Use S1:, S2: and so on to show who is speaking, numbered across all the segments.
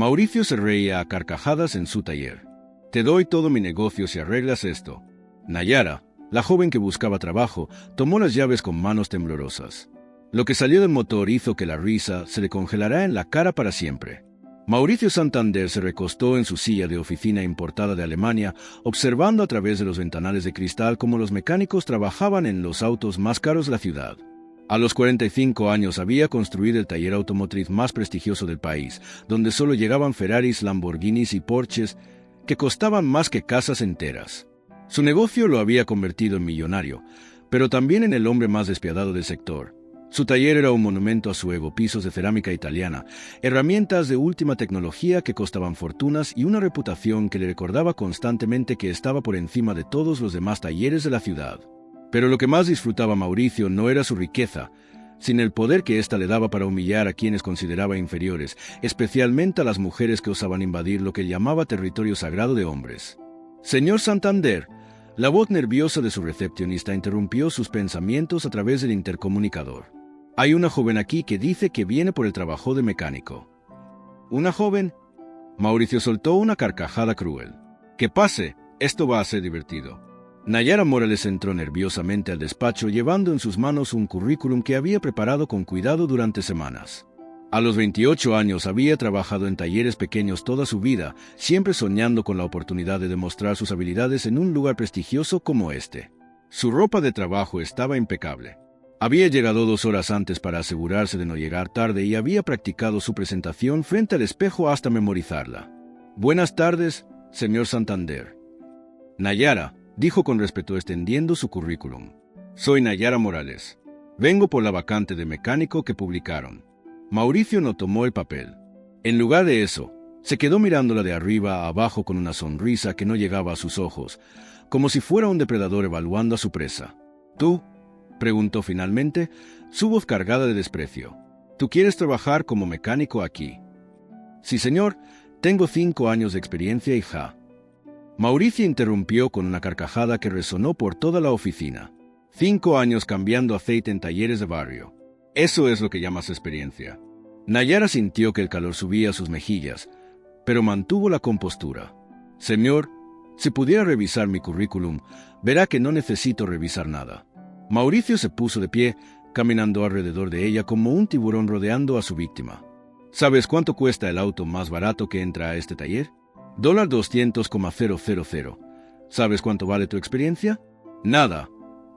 S1: Mauricio se reía a carcajadas en su taller. «Te doy todo mi negocio si arreglas esto». Nayara, la joven que buscaba trabajo, tomó las llaves con manos temblorosas. Lo que salió del motor hizo que la risa se le congelara en la cara para siempre. Mauricio Santander se recostó en su silla de oficina importada de Alemania, observando a través de los ventanales de cristal cómo los mecánicos trabajaban en los autos más caros de la ciudad. A los 45 años había construido el taller automotriz más prestigioso del país, donde solo llegaban Ferraris, Lamborghinis y Porsches que costaban más que casas enteras. Su negocio lo había convertido en millonario, pero también en el hombre más despiadado del sector. Su taller era un monumento a su ego, pisos de cerámica italiana, herramientas de última tecnología que costaban fortunas y una reputación que le recordaba constantemente que estaba por encima de todos los demás talleres de la ciudad. Pero lo que más disfrutaba Mauricio no era su riqueza, sino el poder que ésta le daba para humillar a quienes consideraba inferiores, especialmente a las mujeres que osaban invadir lo que llamaba territorio sagrado de hombres. «Señor Santander», la voz nerviosa de su recepcionista interrumpió sus pensamientos a través del intercomunicador. «Hay una joven aquí que dice que viene por el trabajo de mecánico». «¿Una joven?» Mauricio soltó una carcajada cruel. «Que pase, esto va a ser divertido». Nayara Morales entró nerviosamente al despacho llevando en sus manos un currículum que había preparado con cuidado durante semanas. A los 28 años había trabajado en talleres pequeños toda su vida, siempre soñando con la oportunidad de demostrar sus habilidades en un lugar prestigioso como este. Su ropa de trabajo estaba impecable. Había llegado 2 horas antes para asegurarse de no llegar tarde y había practicado su presentación frente al espejo hasta memorizarla. «Buenas tardes, señor Santander». «Nayara», dijo con respeto extendiendo su currículum. «Soy Nayara Morales. Vengo por la vacante de mecánico que publicaron». Mauricio no tomó el papel. En lugar de eso, se quedó mirándola de arriba a abajo con una sonrisa que no llegaba a sus ojos, como si fuera un depredador evaluando a su presa. «¿Tú?», preguntó finalmente, su voz cargada de desprecio. «¿Tú quieres trabajar como mecánico aquí?» «Sí, señor. Tengo 5 años de experiencia y ja». Mauricio interrumpió con una carcajada que resonó por toda la oficina. 5 años cambiando aceite en talleres de barrio. Eso es lo que llamas experiencia. Nayara sintió que el calor subía a sus mejillas, pero mantuvo la compostura. «Señor, si pudiera revisar mi currículum, verá que no necesito revisar nada». Mauricio se puso de pie, caminando alrededor de ella como un tiburón rodeando a su víctima. «¿Sabes cuánto cuesta el auto más barato que entra a este taller? $200,000. ¿Sabes cuánto vale tu experiencia? Nada».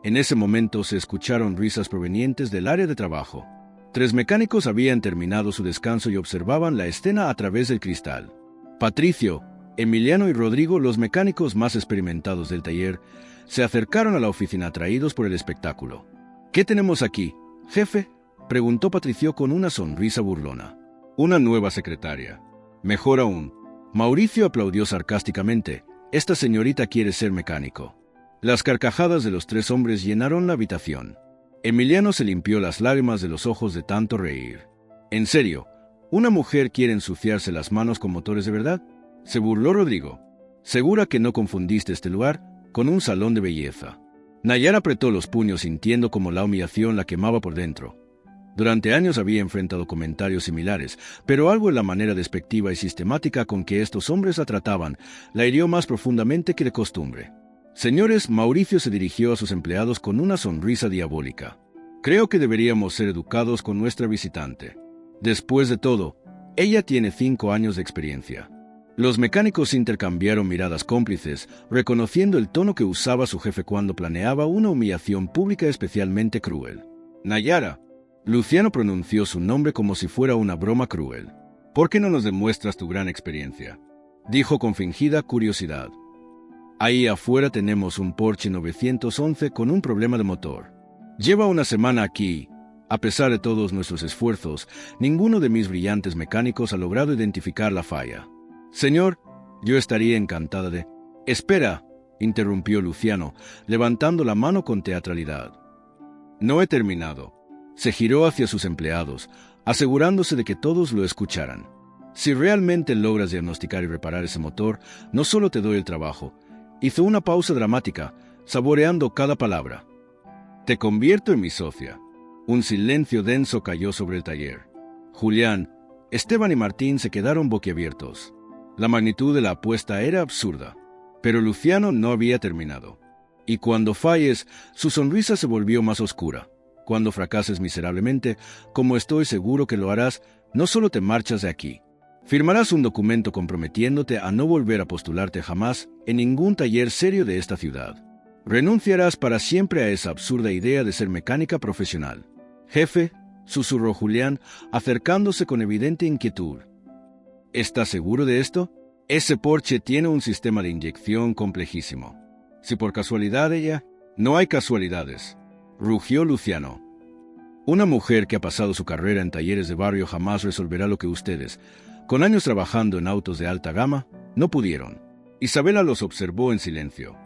S1: En ese momento se escucharon risas provenientes del área de trabajo. 3 mecánicos habían terminado su descanso y observaban la escena a través del cristal. Patricio, Emiliano y Rodrigo, los mecánicos más experimentados del taller, se acercaron a la oficina atraídos por el espectáculo. «¿Qué tenemos aquí, jefe?», preguntó Patricio con una sonrisa burlona. «Una nueva secretaria. Mejor aún». Mauricio aplaudió sarcásticamente. «Esta señorita quiere ser mecánico». Las carcajadas de los 3 hombres llenaron la habitación. Emiliano se limpió las lágrimas de los ojos de tanto reír. «¿En serio? ¿Una mujer quiere ensuciarse las manos con motores de verdad?», se burló Rodrigo. «¿Segura que no confundiste este lugar con un salón de belleza?». Nayara apretó los puños sintiendo como la humillación la quemaba por dentro. Durante años había enfrentado comentarios similares, pero algo en la manera despectiva y sistemática con que estos hombres la trataban la hirió más profundamente que de costumbre. «Señores», Mauricio se dirigió a sus empleados con una sonrisa diabólica. «Creo que deberíamos ser educados con nuestra visitante. Después de todo, ella tiene 5 años de experiencia». Los mecánicos intercambiaron miradas cómplices, reconociendo el tono que usaba su jefe cuando planeaba una humillación pública especialmente cruel. «Nayara», Luciano pronunció su nombre como si fuera una broma cruel. «¿Por qué no nos demuestras tu gran experiencia?», dijo con fingida curiosidad. «Ahí afuera tenemos un Porsche 911 con un problema de motor. Lleva una semana aquí. A pesar de todos nuestros esfuerzos, ninguno de mis brillantes mecánicos ha logrado identificar la falla. Señor, yo estaría encantada de...». «Espera», interrumpió Luciano, levantando la mano con teatralidad. «No he terminado». Se giró hacia sus empleados, asegurándose de que todos lo escucharan. «Si realmente logras diagnosticar y reparar ese motor, no solo te doy el trabajo». Hizo una pausa dramática, saboreando cada palabra. «Te convierto en mi socia». Un silencio denso cayó sobre el taller. Julián, Esteban y Martín se quedaron boquiabiertos. La magnitud de la apuesta era absurda, pero Luciano no había terminado. Y cuando falles, su sonrisa se volvió más oscura. Cuando fracases miserablemente, como estoy seguro que lo harás, no solo te marchas de aquí. Firmarás un documento comprometiéndote a no volver a postularte jamás en ningún taller serio de esta ciudad. Renunciarás para siempre a esa absurda idea de ser mecánica profesional. Jefe, susurró Julián, acercándose con evidente inquietud. ¿Estás seguro de esto? Ese Porsche tiene un sistema de inyección complejísimo. Si por casualidad ella... No hay casualidades, rugió Luciano. Una mujer que ha pasado su carrera en talleres de barrio jamás resolverá lo que ustedes, con años trabajando en autos de alta gama, no pudieron. Isabela los observó en silencio.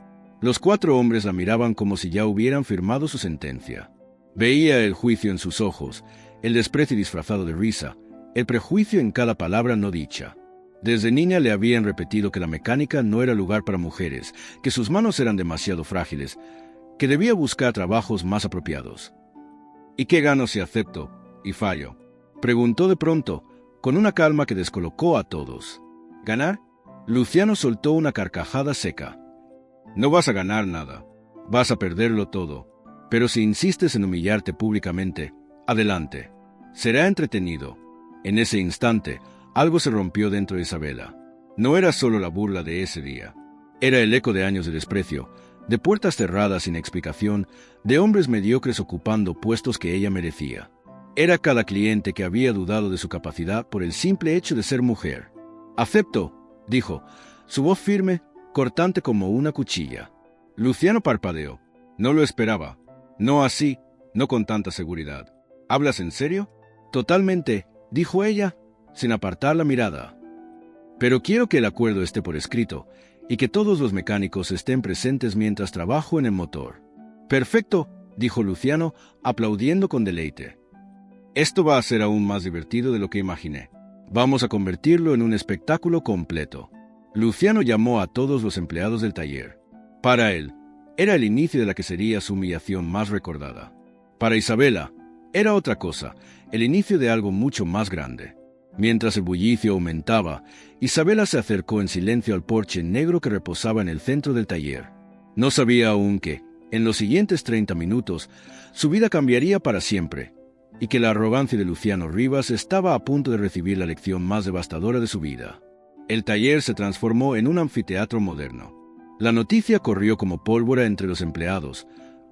S1: Los 4 hombres la miraban como si ya hubieran firmado su sentencia. Veía el juicio en sus ojos, el desprecio disfrazado de risa, el prejuicio en cada palabra no dicha. Desde niña le habían repetido que la mecánica no era lugar para mujeres, que sus manos eran demasiado frágiles, que debía buscar trabajos más apropiados. ¿Y qué gano si acepto y fallo?, preguntó de pronto, con una calma que descolocó a todos. ¿Ganar? Luciano soltó una carcajada seca. No vas a ganar nada, vas a perderlo todo. Pero si insistes en humillarte públicamente, adelante. Será entretenido. En ese instante, algo se rompió dentro de Isabela. No era solo la burla de ese día. Era el eco de años de desprecio, de puertas cerradas sin explicación, de hombres mediocres ocupando puestos que ella merecía. Era cada cliente que había dudado de su capacidad por el simple hecho de ser mujer. «Acepto», dijo, su voz firme, cortante como una cuchilla. Luciano parpadeó. No lo esperaba. No así, no con tanta seguridad. ¿Hablas en serio? Totalmente, dijo ella, sin apartar la mirada. Pero quiero que el acuerdo esté por escrito y que todos los mecánicos estén presentes mientras trabajo en el motor. Perfecto, dijo Luciano, aplaudiendo con deleite. Esto va a ser aún más divertido de lo que imaginé. Vamos a convertirlo en un espectáculo completo. Luciano llamó a todos los empleados del taller. Para él, era el inicio de la que sería su humillación más recordada. Para Isabela, era otra cosa, el inicio de algo mucho más grande. Mientras el bullicio aumentaba, Isabela se acercó en silencio al Porsche negro que reposaba en el centro del taller. No sabía aún que, en los siguientes 30 minutos, su vida cambiaría para siempre, y que la arrogancia de Luciano Rivas estaba a punto de recibir la lección más devastadora de su vida. El taller se transformó en un anfiteatro moderno. La noticia corrió como pólvora entre los empleados,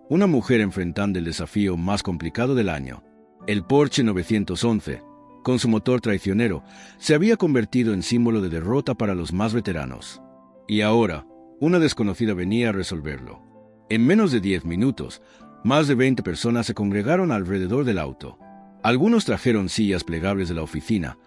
S1: una mujer enfrentando el desafío más complicado del año. El Porsche 911, con su motor traicionero, se había convertido en símbolo de derrota para los más veteranos. Y ahora, una desconocida venía a resolverlo. En menos de 10 minutos, más de 20 personas se congregaron alrededor del auto. Algunos trajeron sillas plegables de la oficina,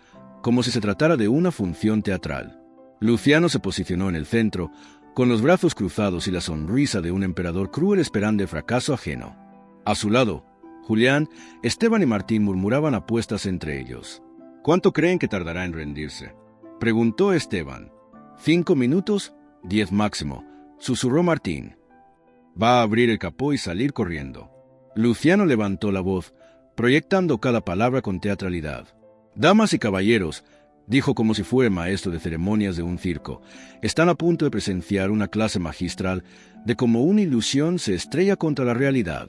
S1: como si se tratara de una función teatral. Luciano se posicionó en el centro, con los brazos cruzados y la sonrisa de un emperador cruel esperando el fracaso ajeno. A su lado, Julián, Esteban y Martín murmuraban apuestas entre ellos. ¿Cuánto creen que tardará en rendirse?, preguntó Esteban. 5 minutos, 10 máximo, susurró Martín. Va a abrir el capó y salir corriendo. Luciano levantó la voz, proyectando cada palabra con teatralidad. Damas y caballeros, dijo como si fuera maestro de ceremonias de un circo, están a punto de presenciar una clase magistral de cómo una ilusión se estrella contra la realidad.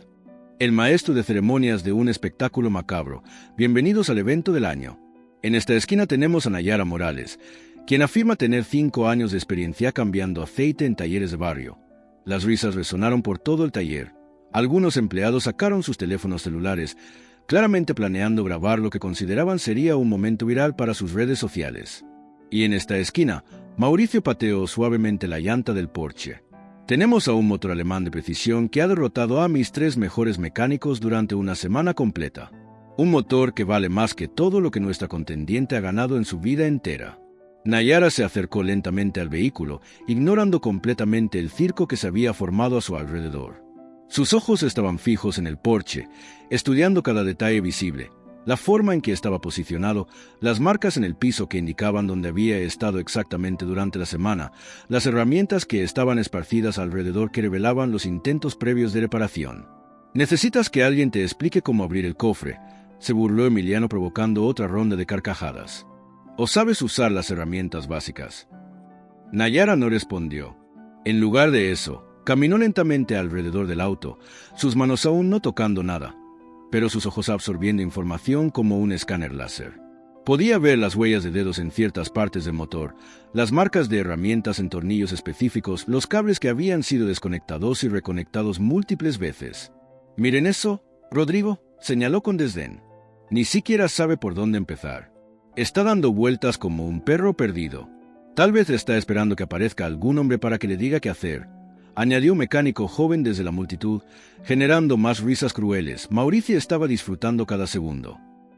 S1: El maestro de ceremonias de un espectáculo macabro. Bienvenidos al evento del año. En esta esquina tenemos a Nayara Morales, quien afirma tener 5 años de experiencia cambiando aceite en talleres de barrio. Las risas resonaron por todo el taller. Algunos empleados sacaron sus teléfonos celulares, claramente planeando grabar lo que consideraban sería un momento viral para sus redes sociales. Y en esta esquina, Mauricio pateó suavemente la llanta del Porsche. Tenemos a un motor alemán de precisión que ha derrotado a mis 3 mejores mecánicos durante una semana completa. Un motor que vale más que todo lo que nuestra contendiente ha ganado en su vida entera. Nayara se acercó lentamente al vehículo, ignorando completamente el circo que se había formado a su alrededor. Sus ojos estaban fijos en el Porsche, estudiando cada detalle visible, la forma en que estaba posicionado, las marcas en el piso que indicaban dónde había estado exactamente durante la semana, las herramientas que estaban esparcidas alrededor que revelaban los intentos previos de reparación. «Necesitas que alguien te explique cómo abrir el cofre», se burló Emiliano provocando otra ronda de carcajadas. ¿O sabes usar las herramientas básicas? Nayara no respondió. En lugar de eso, caminó lentamente alrededor del auto, sus manos aún no tocando nada, pero sus ojos absorbiendo información como un escáner láser. Podía ver las huellas de dedos en ciertas partes del motor, las marcas de herramientas en tornillos específicos, los cables que habían sido desconectados y reconectados múltiples veces. «Miren eso, Rodrigo», señaló con desdén. «Ni siquiera sabe por dónde empezar. Está dando vueltas como un perro perdido. Tal vez está esperando que aparezca algún hombre para que le diga qué hacer», añadió un mecánico joven desde la multitud, generando más risas crueles. Mauricio estaba disfrutando cada segundo.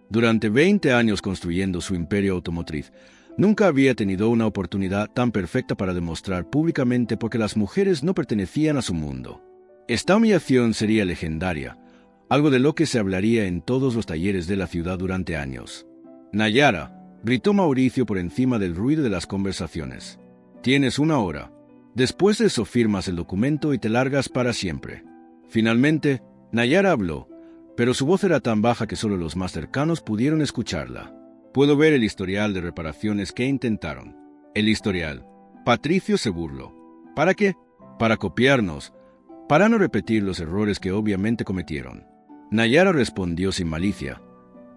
S1: Durante 20 años construyendo su imperio automotriz, nunca había tenido una oportunidad tan perfecta para demostrar públicamente por qué las mujeres no pertenecían a su mundo. Esta humillación sería legendaria, algo de lo que se hablaría en todos los talleres de la ciudad durante años. «Nayara», gritó Mauricio por encima del ruido de las conversaciones. «Tienes 1 hora. Después de eso firmas el documento y te largas para siempre». Finalmente, Nayara habló, pero su voz era tan baja que solo los más cercanos pudieron escucharla. «Puedo ver el historial de reparaciones que intentaron». «El historial». Patricio se burló. «¿Para qué?» «Para copiarnos, para no repetir los errores que obviamente cometieron». Nayara respondió sin malicia,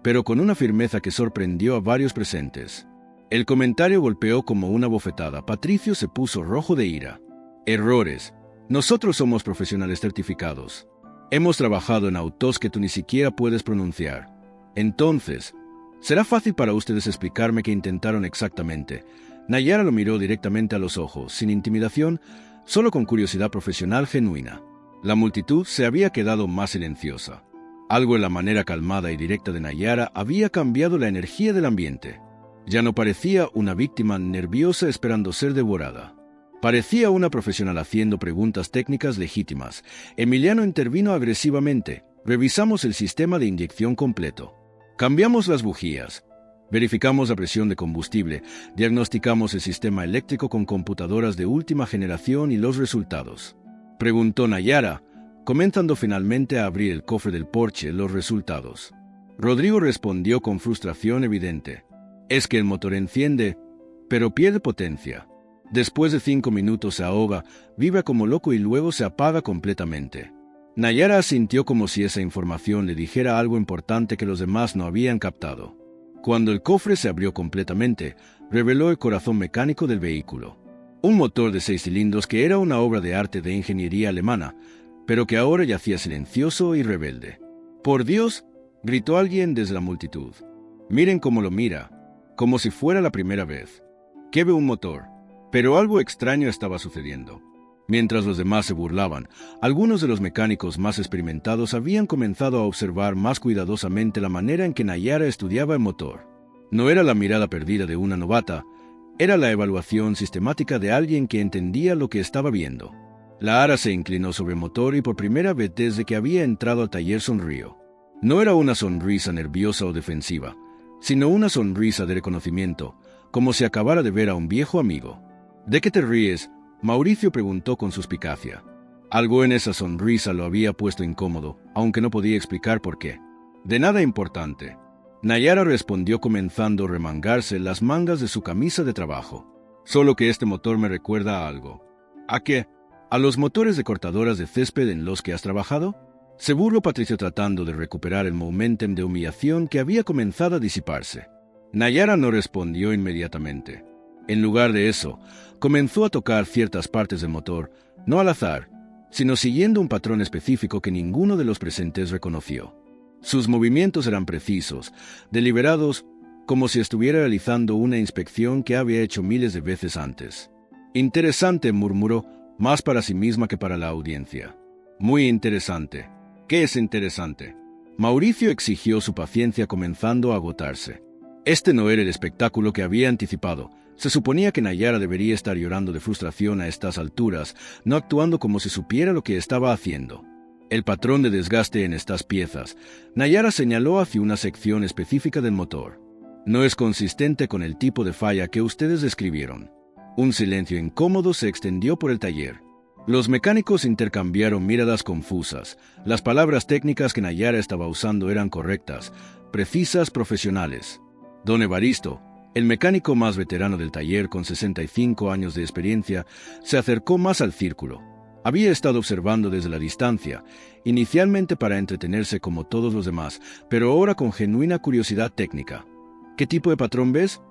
S1: pero con una firmeza que sorprendió a varios presentes. El comentario golpeó como una bofetada. Patricio se puso rojo de ira. «Errores. Nosotros somos profesionales certificados. Hemos trabajado en autos que tú ni siquiera puedes pronunciar. Entonces, será fácil para ustedes explicarme qué intentaron exactamente». Nayara lo miró directamente a los ojos, sin intimidación, solo con curiosidad profesional genuina. La multitud se había quedado más silenciosa. Algo en la manera calmada y directa de Nayara había cambiado la energía del ambiente. Ya no parecía una víctima nerviosa esperando ser devorada. Parecía una profesional haciendo preguntas técnicas legítimas. Emiliano intervino agresivamente. «Revisamos el sistema de inyección completo. Cambiamos las bujías. Verificamos la presión de combustible. Diagnosticamos el sistema eléctrico con computadoras de última generación y los resultados». Preguntó Nayara, comenzando finalmente a abrir el cofre del Porsche. «Los resultados». Rodrigo respondió con frustración evidente. «Es que el motor enciende, pero pierde potencia. Después de 5 minutos se ahoga, vibra como loco y luego se apaga completamente». Nayara asintió como si esa información le dijera algo importante que los demás no habían captado. Cuando el cofre se abrió completamente, reveló el corazón mecánico del vehículo. Un motor de 6 cilindros que era una obra de arte de ingeniería alemana, pero que ahora yacía silencioso y rebelde. «¡Por Dios!», gritó alguien desde la multitud. «Miren cómo lo mira, como si fuera la primera vez. ¿Qué ve un motor?». Pero algo extraño estaba sucediendo. Mientras los demás se burlaban, algunos de los mecánicos más experimentados habían comenzado a observar más cuidadosamente la manera en que Nayara estudiaba el motor. No era la mirada perdida de una novata, era la evaluación sistemática de alguien que entendía lo que estaba viendo. La Ara se inclinó sobre el motor y por primera vez desde que había entrado al taller sonrió. No era una sonrisa nerviosa o defensiva, sino una sonrisa de reconocimiento, como si acabara de ver a un viejo amigo. «¿De qué te ríes?», Mauricio preguntó con suspicacia. Algo en esa sonrisa lo había puesto incómodo, aunque no podía explicar por qué. «De nada importante». Nayara respondió comenzando a remangarse las mangas de su camisa de trabajo. «Solo que este motor me recuerda a algo». «¿A qué?». «¿A los motores de cortadoras de césped en los que has trabajado?». Se burló Patricio tratando de recuperar el momentum de humillación que había comenzado a disiparse. Nayara no respondió inmediatamente. En lugar de eso, comenzó a tocar ciertas partes del motor, no al azar, sino siguiendo un patrón específico que ninguno de los presentes reconoció. Sus movimientos eran precisos, deliberados, como si estuviera realizando una inspección que había hecho miles de veces antes. «Interesante», murmuró, más para sí misma que para la audiencia. «Muy interesante». «¿Qué es interesante?». Mauricio exigió su paciencia comenzando a agotarse. Este no era el espectáculo que había anticipado. Se suponía que Nayara debería estar llorando de frustración a estas alturas, no actuando como si supiera lo que estaba haciendo. El patrón de desgaste en estas piezas. Nayara señaló hacia una sección específica del motor. «No es consistente con el tipo de falla que ustedes describieron». Un silencio incómodo se extendió por el taller. Los mecánicos intercambiaron miradas confusas. Las palabras técnicas que Nayara estaba usando eran correctas, precisas, profesionales. «Don Evaristo», El mecánico más veterano del taller, con 65 años de experiencia, se acercó más al círculo. Había estado observando desde la distancia, inicialmente para entretenerse como todos los demás, pero ahora con genuina curiosidad técnica. ¿Qué tipo de patrón ves?,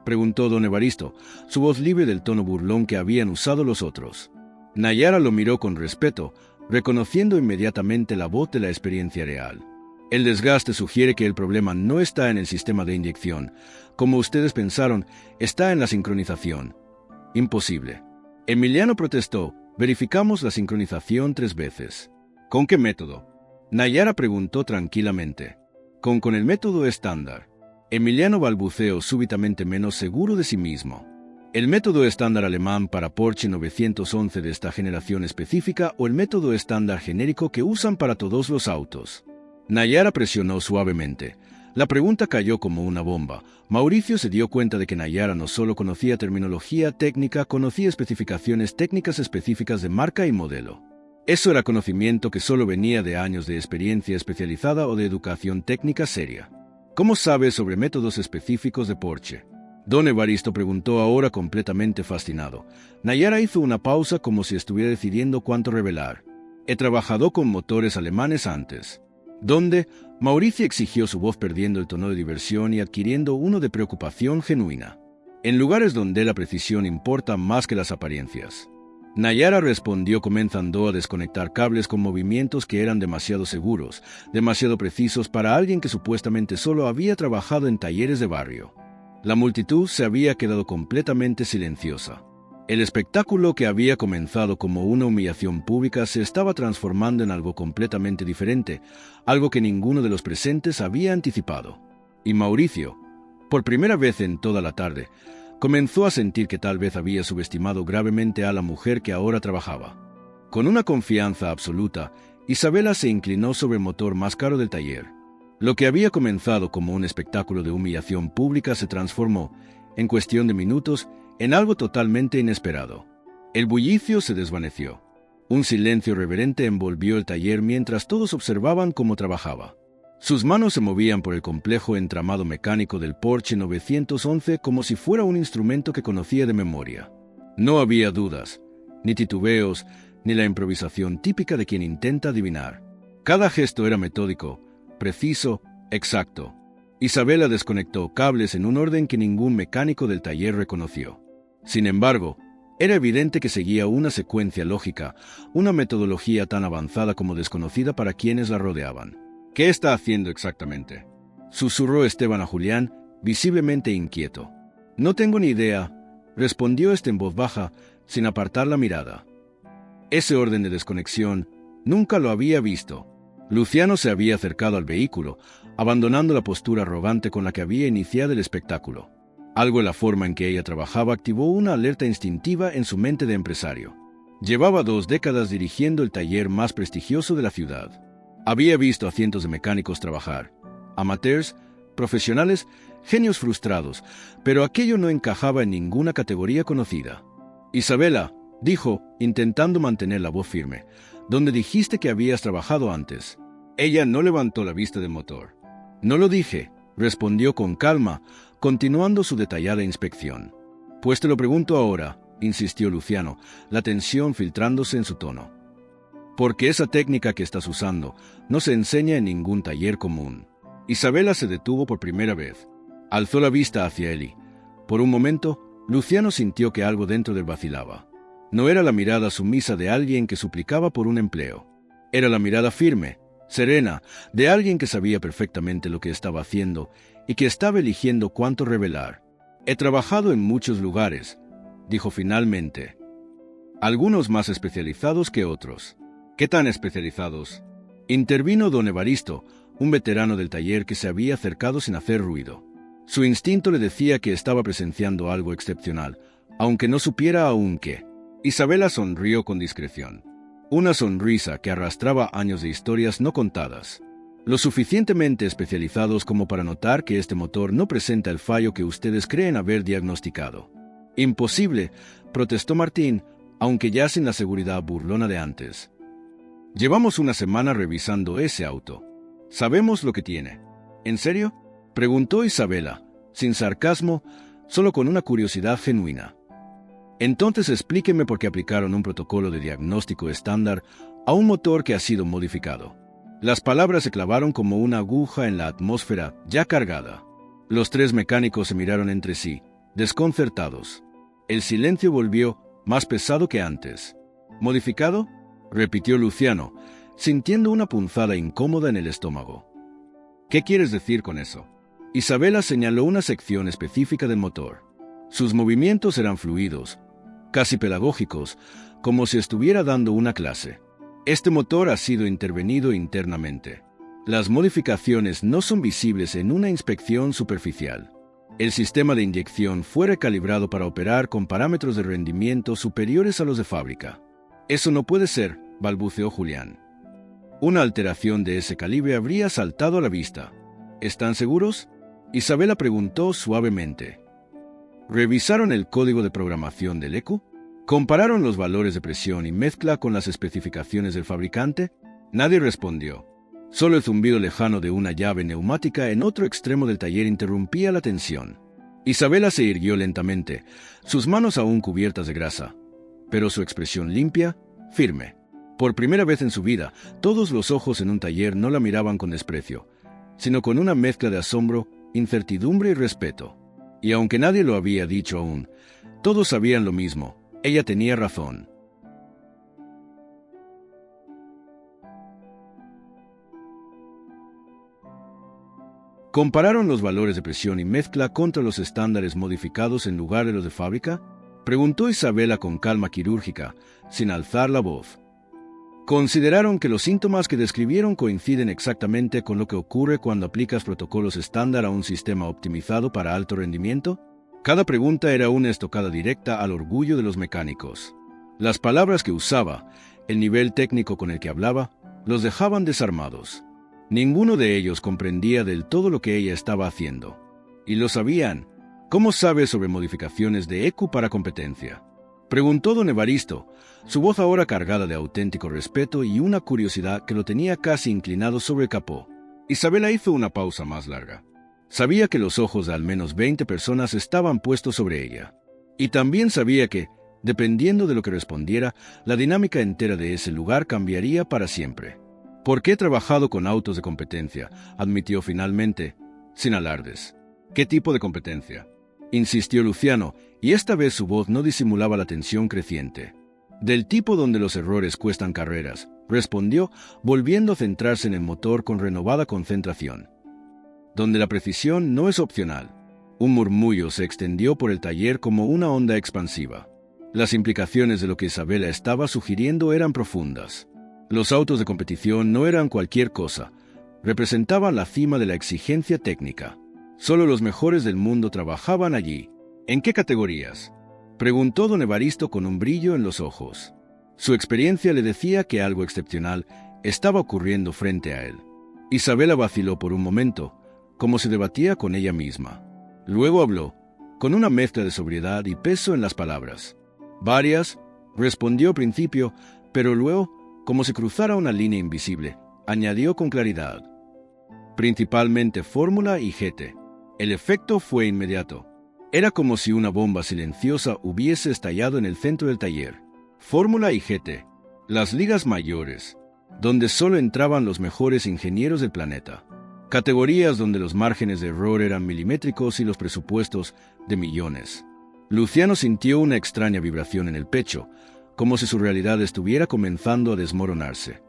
S1: preguntó don Evaristo, su voz libre del tono burlón que habían usado los otros. Nayara lo miró con respeto, reconociendo inmediatamente la voz de la experiencia real. El desgaste sugiere que el problema no está en el sistema de inyección. Como ustedes pensaron, está en la sincronización. Imposible. Emiliano protestó. Verificamos la sincronización 3 veces. ¿Con qué método?, Nayara preguntó tranquilamente. Con el método estándar. Emiliano balbuceó súbitamente, menos seguro de sí mismo. ¿El método estándar alemán para Porsche 911 de esta generación específica o el método estándar genérico que usan para todos los autos? Nayara presionó suavemente. La pregunta cayó como una bomba. Mauricio se dio cuenta de que Nayara no solo conocía terminología técnica, conocía especificaciones técnicas específicas de marca y modelo. Eso era conocimiento que solo venía de años de experiencia especializada o de educación técnica seria. ¿Cómo sabes sobre métodos específicos de Porsche?, don Evaristo preguntó, ahora completamente fascinado. Nayara hizo una pausa como si estuviera decidiendo cuánto revelar. He trabajado con motores alemanes antes. ¿Dónde? Mauricio exigió, su voz perdiendo el tono de diversión y adquiriendo uno de preocupación genuina. En lugares donde la precisión importa más que las apariencias. Nayara respondió comenzando a desconectar cables con movimientos que eran demasiado seguros, demasiado precisos para alguien que supuestamente solo había trabajado en talleres de barrio. La multitud se había quedado completamente silenciosa. El espectáculo que había comenzado como una humillación pública se estaba transformando en algo completamente diferente, algo que ninguno de los presentes había anticipado. Y Mauricio, por primera vez en toda la tarde, comenzó a sentir que tal vez había subestimado gravemente a la mujer que ahora trabajaba. Con una confianza absoluta, Isabela se inclinó sobre el motor más caro del taller. Lo que había comenzado como un espectáculo de humillación pública se transformó, en cuestión de minutos, en algo totalmente inesperado. El bullicio se desvaneció. Un silencio reverente envolvió el taller mientras todos observaban cómo trabajaba. Sus manos se movían por el complejo entramado mecánico del Porsche 911 como si fuera un instrumento que conocía de memoria. No había dudas, ni titubeos, ni la improvisación típica de quien intenta adivinar. Cada gesto era metódico, preciso, exacto. Isabela desconectó cables en un orden que ningún mecánico del taller reconoció. Sin embargo, era evidente que seguía una secuencia lógica, una metodología tan avanzada como desconocida para quienes la rodeaban. ¿Qué está haciendo exactamente?, susurró Esteban a Julián, visiblemente inquieto. No tengo ni idea, respondió este en voz baja, sin apartar la mirada. Ese orden de desconexión nunca lo había visto. Luciano se había acercado al vehículo, abandonando la postura arrogante con la que había iniciado el espectáculo. Algo en la forma en que ella trabajaba activó una alerta instintiva en su mente de empresario. Llevaba 2 décadas dirigiendo el taller más prestigioso de la ciudad. Había visto a cientos de mecánicos trabajar, amateurs, profesionales, genios frustrados, pero aquello no encajaba en ninguna categoría conocida. Isabela, dijo, intentando mantener la voz firme, ¿dónde dijiste que habías trabajado antes? Ella no levantó la vista del motor. No lo dije, respondió con calma, continuando su detallada inspección. Pues te lo pregunto ahora, insistió Luciano, la tensión filtrándose en su tono. Porque esa técnica que estás usando no se enseña en ningún taller común. Isabela se detuvo por primera vez. Alzó la vista hacia él y, por un momento, Luciano sintió que algo dentro de él vacilaba. No era la mirada sumisa de alguien que suplicaba por un empleo. Era la mirada firme, serena, de alguien que sabía perfectamente lo que estaba haciendo y que estaba eligiendo cuánto revelar. He trabajado en muchos lugares, dijo finalmente. Algunos más especializados que otros. ¿Qué tan especializados? Intervino don Evaristo, un veterano del taller que se había acercado sin hacer ruido. Su instinto le decía que estaba presenciando algo excepcional, aunque no supiera aún qué. Isabela sonrió con discreción. Una sonrisa que arrastraba años de historias no contadas. Lo suficientemente especializados como para notar que este motor no presenta el fallo que ustedes creen haber diagnosticado. Imposible, protestó Martín, aunque ya sin la seguridad burlona de antes. Llevamos una semana revisando ese auto. Sabemos lo que tiene. ¿En serio?, preguntó Isabela, sin sarcasmo, solo con una curiosidad genuina. Entonces explíqueme por qué aplicaron un protocolo de diagnóstico estándar a un motor que ha sido modificado. Las palabras se clavaron como una aguja en la atmósfera ya cargada. Los tres mecánicos se miraron entre sí, desconcertados. El silencio volvió más pesado que antes. ¿Modificado?, repitió Luciano, sintiendo una punzada incómoda en el estómago. ¿Qué quieres decir con eso? Isabela señaló una sección específica del motor. Sus movimientos eran fluidos, casi pedagógicos, como si estuviera dando una clase. Este motor ha sido intervenido internamente. Las modificaciones no son visibles en una inspección superficial. El sistema de inyección fue recalibrado para operar con parámetros de rendimiento superiores a los de fábrica. Eso no puede ser, balbuceó Julián. Una alteración de ese calibre habría saltado a la vista. ¿Están seguros?, Isabela preguntó suavemente. ¿Revisaron el código de programación del ECU? ¿Compararon los valores de presión y mezcla con las especificaciones del fabricante? Nadie respondió. Solo el zumbido lejano de una llave neumática en otro extremo del taller interrumpía la tensión. Isabela se irguió lentamente, sus manos aún cubiertas de grasa, pero su expresión limpia, firme. Por primera vez en su vida, todos los ojos en un taller no la miraban con desprecio, sino con una mezcla de asombro, incertidumbre y respeto. Y aunque nadie lo había dicho aún, todos sabían lo mismo: ella tenía razón. ¿Compararon los valores de presión y mezcla contra los estándares modificados en lugar de los de fábrica?, preguntó Isabela con calma quirúrgica, sin alzar la voz. ¿Consideraron que los síntomas que describieron coinciden exactamente con lo que ocurre cuando aplicas protocolos estándar a un sistema optimizado para alto rendimiento? Cada pregunta era una estocada directa al orgullo de los mecánicos. Las palabras que usaba, el nivel técnico con el que hablaba, los dejaban desarmados. Ninguno de ellos comprendía del todo lo que ella estaba haciendo. Y lo sabían. ¿Cómo sabe sobre modificaciones de ECU para competencia?, preguntó don Evaristo, su voz ahora cargada de auténtico respeto y una curiosidad que lo tenía casi inclinado sobre el capó. Isabela hizo una pausa más larga. Sabía que los ojos de al menos 20 personas estaban puestos sobre ella. Y también sabía que, dependiendo de lo que respondiera, la dinámica entera de ese lugar cambiaría para siempre. «Porque he trabajado con autos de competencia», admitió finalmente, sin alardes. «¿Qué tipo de competencia?», insistió Luciano, y esta vez su voz no disimulaba la tensión creciente. «Del tipo donde los errores cuestan carreras», respondió, volviendo a centrarse en el motor con renovada concentración. «Donde la precisión no es opcional». Un murmullo se extendió por el taller como una onda expansiva. Las implicaciones de lo que Isabela estaba sugiriendo eran profundas. Los autos de competición no eran cualquier cosa, representaban la cima de la exigencia técnica. Solo los mejores del mundo trabajaban allí. ¿En qué categorías?, preguntó don Evaristo con un brillo en los ojos. Su experiencia le decía que algo excepcional estaba ocurriendo frente a él. Isabela vaciló por un momento, como si debatía con ella misma. Luego habló, con una mezcla de sobriedad y peso en las palabras. «Varias», respondió al principio, pero luego, como si cruzara una línea invisible, añadió con claridad. «Principalmente Fórmula y GT». El efecto fue inmediato. Era como si una bomba silenciosa hubiese estallado en el centro del taller. Fórmula y GT, las ligas mayores, donde solo entraban los mejores ingenieros del planeta. Categorías donde los márgenes de error eran milimétricos y los presupuestos de millones. Luciano sintió una extraña vibración en el pecho, como si su realidad estuviera comenzando a desmoronarse.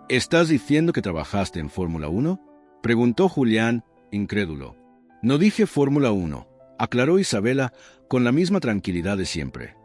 S1: «¿Estás diciendo que trabajaste en Fórmula 1?» preguntó Julián, incrédulo. «No dije Fórmula 1», aclaró Isabela con la misma tranquilidad de siempre.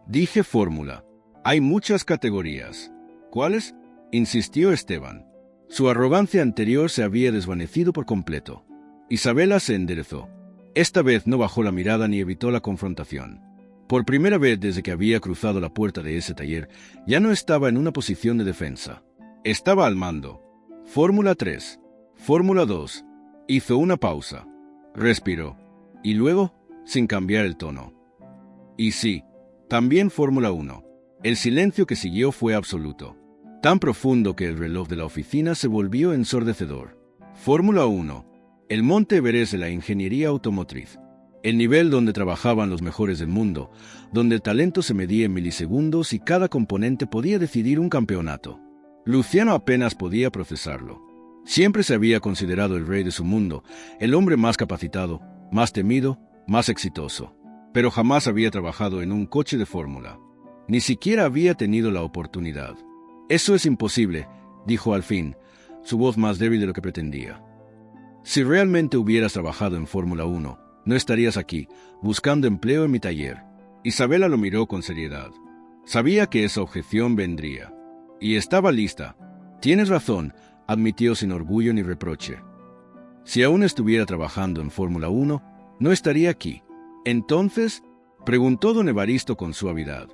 S1: «Dije Fórmula. Hay muchas categorías». «¿Cuáles?», insistió Esteban. Su arrogancia anterior se había desvanecido por completo. Isabela se enderezó. Esta vez no bajó la mirada ni evitó la confrontación. Por primera vez desde que había cruzado la puerta de ese taller, ya no estaba en una posición de defensa. Estaba al mando. Fórmula 3. Fórmula 2. Hizo una pausa. Respiró. Y luego, sin cambiar el tono. Y sí, también Fórmula 1. El silencio que siguió fue absoluto. Tan profundo que el reloj de la oficina se volvió ensordecedor. Fórmula 1. El Monte Everest de la ingeniería automotriz. El nivel donde trabajaban los mejores del mundo, donde el talento se medía en milisegundos y cada componente podía decidir un campeonato. Luciano apenas podía procesarlo. Siempre se había considerado el rey de su mundo, el hombre más capacitado, más temido, más exitoso. Pero jamás había trabajado en un coche de fórmula. Ni siquiera había tenido la oportunidad. «Eso es imposible», dijo al fin, su voz más débil de lo que pretendía. «Si realmente hubieras trabajado en Fórmula 1, no estarías aquí, buscando empleo en mi taller». Isabela lo miró con seriedad. Sabía que esa objeción vendría. Y estaba lista. «Tienes razón», admitió sin orgullo ni reproche. «Si aún estuviera trabajando en Fórmula 1, no estaría aquí». «Entonces», preguntó don Evaristo con suavidad.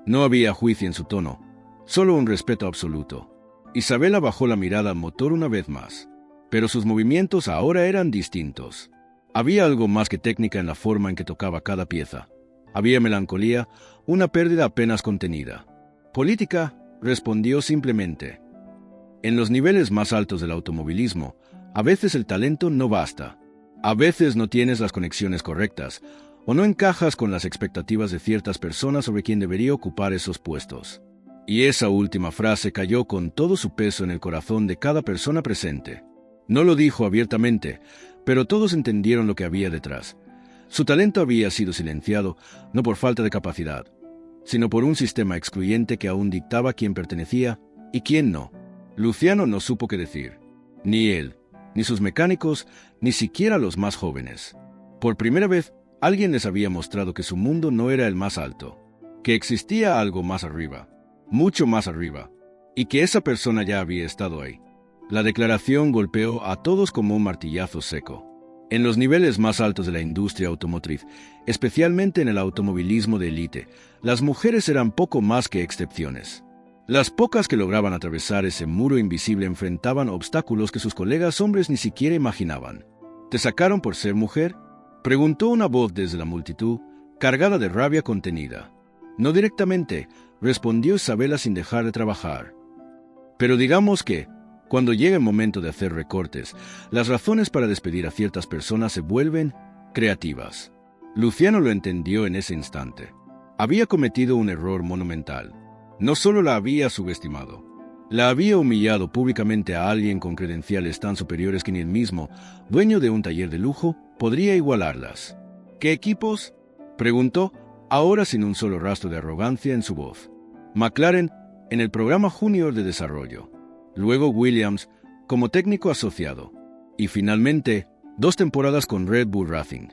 S1: No había juicio en su tono, solo un respeto absoluto. Isabela bajó la mirada al motor una vez más, pero sus movimientos ahora eran distintos. Había algo más que técnica en la forma en que tocaba cada pieza. Había melancolía, una pérdida apenas contenida. «Política», respondió simplemente. En los niveles más altos del automovilismo, a veces el talento no basta. A veces no tienes las conexiones correctas, o no encajas con las expectativas de ciertas personas sobre quién debería ocupar esos puestos. Y esa última frase cayó con todo su peso en el corazón de cada persona presente. No lo dijo abiertamente, pero todos entendieron lo que había detrás. Su talento había sido silenciado, no por falta de capacidad, sino por un sistema excluyente que aún dictaba quién pertenecía y quién no. Luciano no supo qué decir. Ni él, ni sus mecánicos, ni siquiera los más jóvenes. Por primera vez, alguien les había mostrado que su mundo no era el más alto, que existía algo más arriba, mucho más arriba, y que esa persona ya había estado ahí. La declaración golpeó a todos como un martillazo seco. En los niveles más altos de la industria automotriz, especialmente en el automovilismo de élite, las mujeres eran poco más que excepciones. Las pocas que lograban atravesar ese muro invisible enfrentaban obstáculos que sus colegas hombres ni siquiera imaginaban. ¿Te sacaron por ser mujer?, preguntó una voz desde la multitud, cargada de rabia contenida. No directamente, respondió Isabela sin dejar de trabajar. Pero digamos que, cuando llega el momento de hacer recortes, las razones para despedir a ciertas personas se vuelven creativas. Luciano lo entendió en ese instante. Había cometido un error monumental. No solo la había subestimado, la había humillado públicamente a alguien con credenciales tan superiores que ni él mismo, dueño de un taller de lujo, podría igualarlas. ¿Qué equipos?, preguntó, ahora sin un solo rastro de arrogancia en su voz. McLaren, en el programa Junior de desarrollo. Luego Williams, como técnico asociado. Y finalmente, 2 temporadas con Red Bull Racing,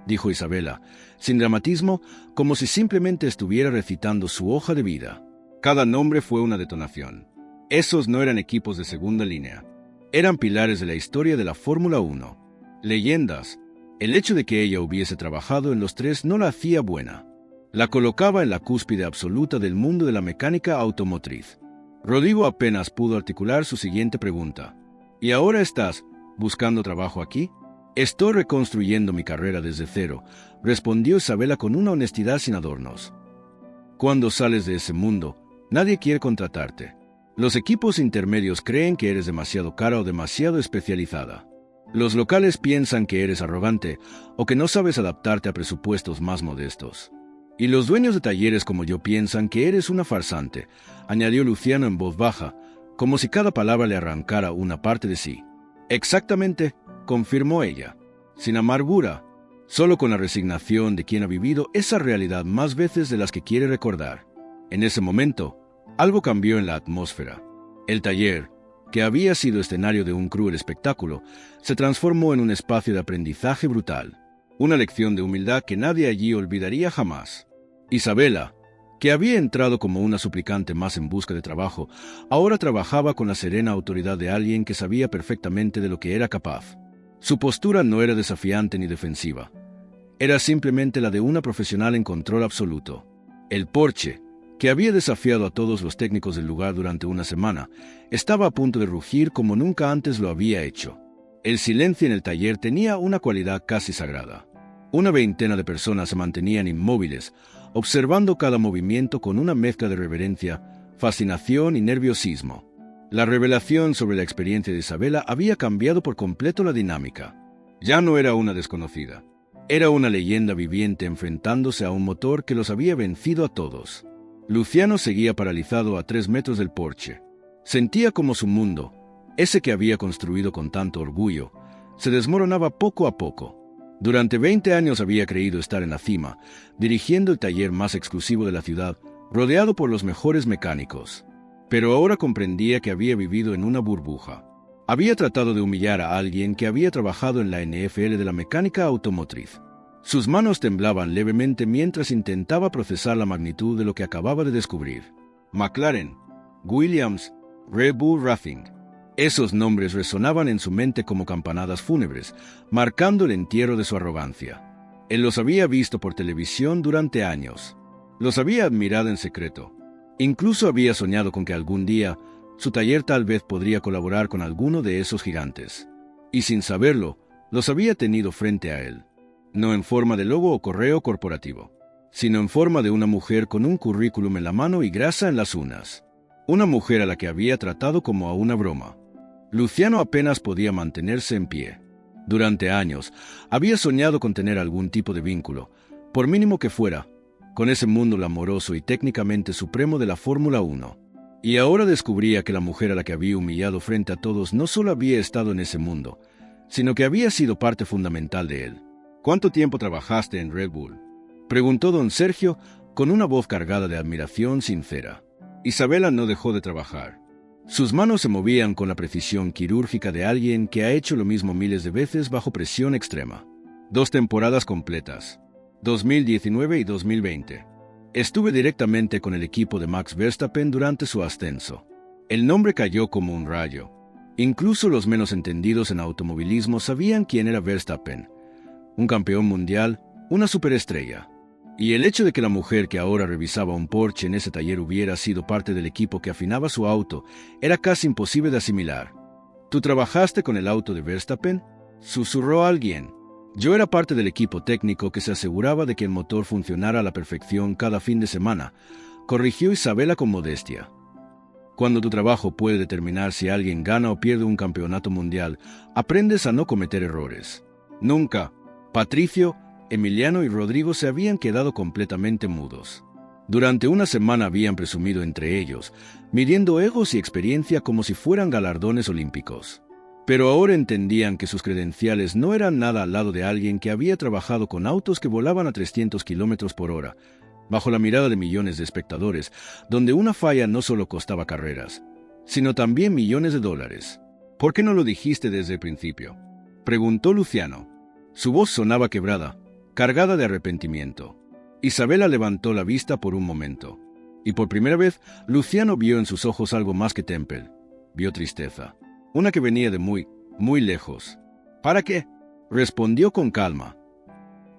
S1: dijo Isabela, sin dramatismo, como si simplemente estuviera recitando su hoja de vida. Cada nombre fue una detonación. Esos no eran equipos de segunda línea. Eran pilares de la historia de la Fórmula 1. Leyendas. El hecho de que ella hubiese trabajado en los 3 no la hacía buena. La colocaba en la cúspide absoluta del mundo de la mecánica automotriz. Rodrigo apenas pudo articular su siguiente pregunta. ¿Y ahora estás buscando trabajo aquí? Estoy reconstruyendo mi carrera desde cero, respondió Isabela con una honestidad sin adornos. Cuando sales de ese mundo, nadie quiere contratarte. Los equipos intermedios creen que eres demasiado cara o demasiado especializada. Los locales piensan que eres arrogante o que no sabes adaptarte a presupuestos más modestos. Y los dueños de talleres como yo piensan que eres una farsante, añadió Luciano en voz baja, como si cada palabra le arrancara una parte de sí. Exactamente, confirmó ella, sin amargura, solo con la resignación de quien ha vivido esa realidad más veces de las que quiere recordar. En ese momento, algo cambió en la atmósfera. El taller, que había sido escenario de un cruel espectáculo, se transformó en un espacio de aprendizaje brutal. Una lección de humildad que nadie allí olvidaría jamás. Isabela, que había entrado como una suplicante más en busca de trabajo, ahora trabajaba con la serena autoridad de alguien que sabía perfectamente de lo que era capaz. Su postura no era desafiante ni defensiva. Era simplemente la de una profesional en control absoluto. El Porsche, que había desafiado a todos los técnicos del lugar durante una semana, estaba a punto de rugir como nunca antes lo había hecho. El silencio en el taller tenía una cualidad casi sagrada. Una veintena de personas se mantenían inmóviles, observando cada movimiento con una mezcla de reverencia, fascinación y nerviosismo. La revelación sobre la experiencia de Isabela había cambiado por completo la dinámica. Ya no era una desconocida. Era una leyenda viviente enfrentándose a un motor que los había vencido a todos. Luciano seguía paralizado a 3 metros del porche. Sentía como su mundo, ese que había construido con tanto orgullo, se desmoronaba poco a poco. Durante 20 años había creído estar en la cima, dirigiendo el taller más exclusivo de la ciudad, rodeado por los mejores mecánicos. Pero ahora comprendía que había vivido en una burbuja. Había tratado de humillar a alguien que había trabajado en la NFL de la mecánica automotriz. Sus manos temblaban levemente mientras intentaba procesar la magnitud de lo que acababa de descubrir. McLaren, Williams, Red Bull Racing. Esos nombres resonaban en su mente como campanadas fúnebres, marcando el entierro de su arrogancia. Él los había visto por televisión durante años. Los había admirado en secreto. Incluso había soñado con que algún día su taller tal vez podría colaborar con alguno de esos gigantes. Y sin saberlo, los había tenido frente a él. No en forma de logo o correo corporativo, sino en forma de una mujer con un currículum en la mano y grasa en las uñas. Una mujer a la que había tratado como a una broma. Luciano apenas podía mantenerse en pie. Durante años, había soñado con tener algún tipo de vínculo, por mínimo que fuera, con ese mundo amoroso y técnicamente supremo de la Fórmula 1. Y ahora descubría que la mujer a la que había humillado frente a todos no solo había estado en ese mundo, sino que había sido parte fundamental de él. ¿Cuánto tiempo trabajaste en Red Bull?, preguntó don Sergio con una voz cargada de admiración sincera. Isabela no dejó de trabajar. Sus manos se movían con la precisión quirúrgica de alguien que ha hecho lo mismo miles de veces bajo presión extrema. 2 temporadas completas, 2019 y 2020. Estuve directamente con el equipo de Max Verstappen durante su ascenso. El nombre cayó como un rayo. Incluso los menos entendidos en automovilismo sabían quién era Verstappen. Un campeón mundial, una superestrella. Y el hecho de que la mujer que ahora revisaba un Porsche en ese taller hubiera sido parte del equipo que afinaba su auto era casi imposible de asimilar. ¿Tú trabajaste con el auto de Verstappen?, susurró alguien. Yo era parte del equipo técnico que se aseguraba de que el motor funcionara a la perfección cada fin de semana, corrigió Isabela con modestia. Cuando tu trabajo puede determinar si alguien gana o pierde un campeonato mundial, aprendes a no cometer errores. Nunca. Patricio, Emiliano y Rodrigo se habían quedado completamente mudos. Durante una semana habían presumido entre ellos, midiendo egos y experiencia como si fueran galardones olímpicos. Pero ahora entendían que sus credenciales no eran nada al lado de alguien que había trabajado con autos que volaban a 300 kilómetros por hora, bajo la mirada de millones de espectadores, donde una falla no solo costaba carreras, sino también millones de dólares. ¿Por qué no lo dijiste desde el principio?, preguntó Luciano. Su voz sonaba quebrada, cargada de arrepentimiento. Isabela levantó la vista por un momento, y por primera vez Luciano vio en sus ojos algo más que temple. Vio tristeza. Una que venía de muy, muy lejos. ¿Para qué?, respondió con calma.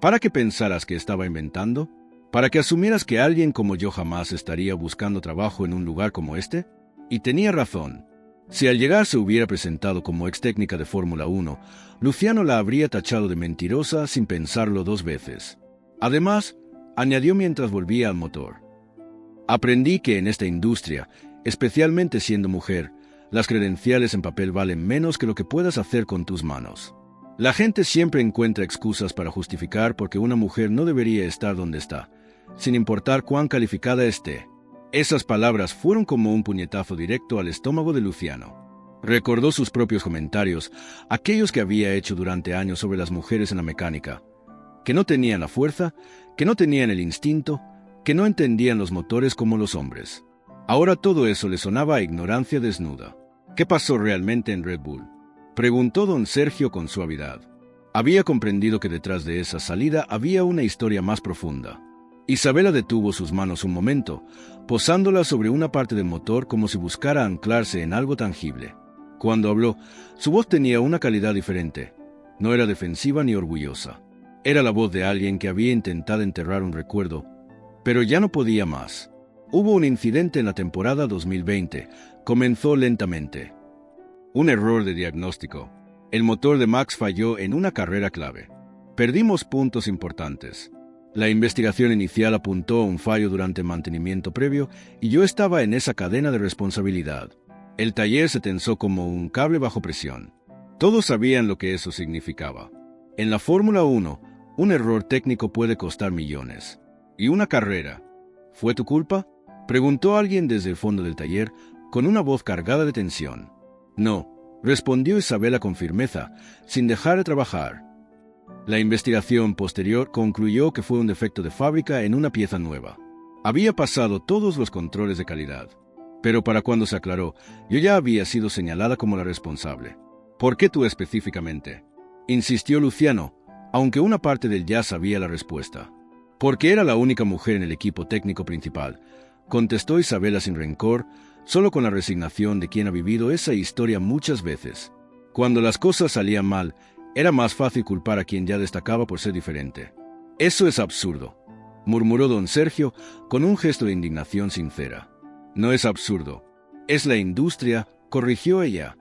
S1: ¿Para que pensaras que estaba inventando? ¿Para que asumieras que alguien como yo jamás estaría buscando trabajo en un lugar como este? Y tenía razón. Si al llegar se hubiera presentado como ex técnica de Fórmula 1, Luciano la habría tachado de mentirosa sin pensarlo 2 veces. Además, añadió mientras volvía al motor, aprendí que en esta industria, especialmente siendo mujer, las credenciales en papel valen menos que lo que puedas hacer con tus manos. La gente siempre encuentra excusas para justificar por qué una mujer no debería estar donde está, sin importar cuán calificada esté. Esas palabras fueron como un puñetazo directo al estómago de Luciano. Recordó sus propios comentarios, aquellos que había hecho durante años sobre las mujeres en la mecánica, que no tenían la fuerza, que no tenían el instinto, que no entendían los motores como los hombres. Ahora todo eso le sonaba a ignorancia desnuda. ¿Qué pasó realmente en Red Bull?, preguntó don Sergio con suavidad. Había comprendido que detrás de esa salida había una historia más profunda. Isabela detuvo sus manos un momento, posándolas sobre una parte del motor como si buscara anclarse en algo tangible. Cuando habló, su voz tenía una calidad diferente. No era defensiva ni orgullosa. Era la voz de alguien que había intentado enterrar un recuerdo, pero ya no podía más. Hubo un incidente en la temporada 2020. Comenzó lentamente. Un error de diagnóstico. El motor de Max falló en una carrera clave. Perdimos puntos importantes. La investigación inicial apuntó a un fallo durante el mantenimiento previo y yo estaba en esa cadena de responsabilidad. El taller se tensó como un cable bajo presión. Todos sabían lo que eso significaba. En la Fórmula 1, Un error técnico puede costar millones. ¿Y una carrera? ¿Fue tu culpa?, preguntó alguien desde el fondo del taller, con una voz cargada de tensión. No, respondió Isabela con firmeza, sin dejar de trabajar. La investigación posterior concluyó que fue un defecto de fábrica en una pieza nueva. Había pasado todos los controles de calidad, pero para cuando se aclaró, yo ya había sido señalada como la responsable. ¿Por qué tú específicamente?, insistió Luciano, aunque una parte del ya sabía la respuesta. Porque era la única mujer en el equipo técnico principal, contestó Isabela sin rencor, solo con la resignación de quien ha vivido esa historia muchas veces. Cuando las cosas salían mal, era más fácil culpar a quien ya destacaba por ser diferente. Eso es absurdo, murmuró don Sergio con un gesto de indignación sincera. No es absurdo, es la industria, corrigió ella.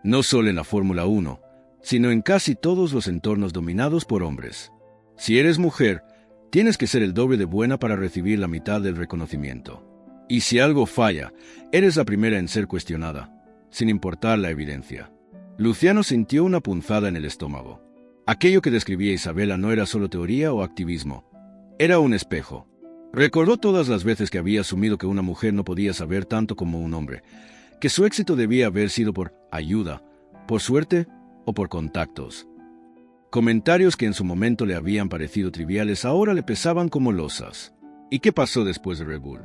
S1: No solo en la Fórmula 1, sino en casi todos los entornos dominados por hombres. Si eres mujer, tienes que ser el doble de buena para recibir la mitad del reconocimiento. Y si algo falla, eres la primera en ser cuestionada, sin importar la evidencia. Luciano sintió una punzada en el estómago. Aquello que describía Isabela no era solo teoría o activismo, era un espejo. Recordó todas las veces que había asumido que una mujer no podía saber tanto como un hombre, que su éxito debía haber sido por ayuda, por suerte o por contactos. Comentarios que en su momento le habían parecido triviales ahora le pesaban como losas. ¿Y qué pasó después de Red Bull?,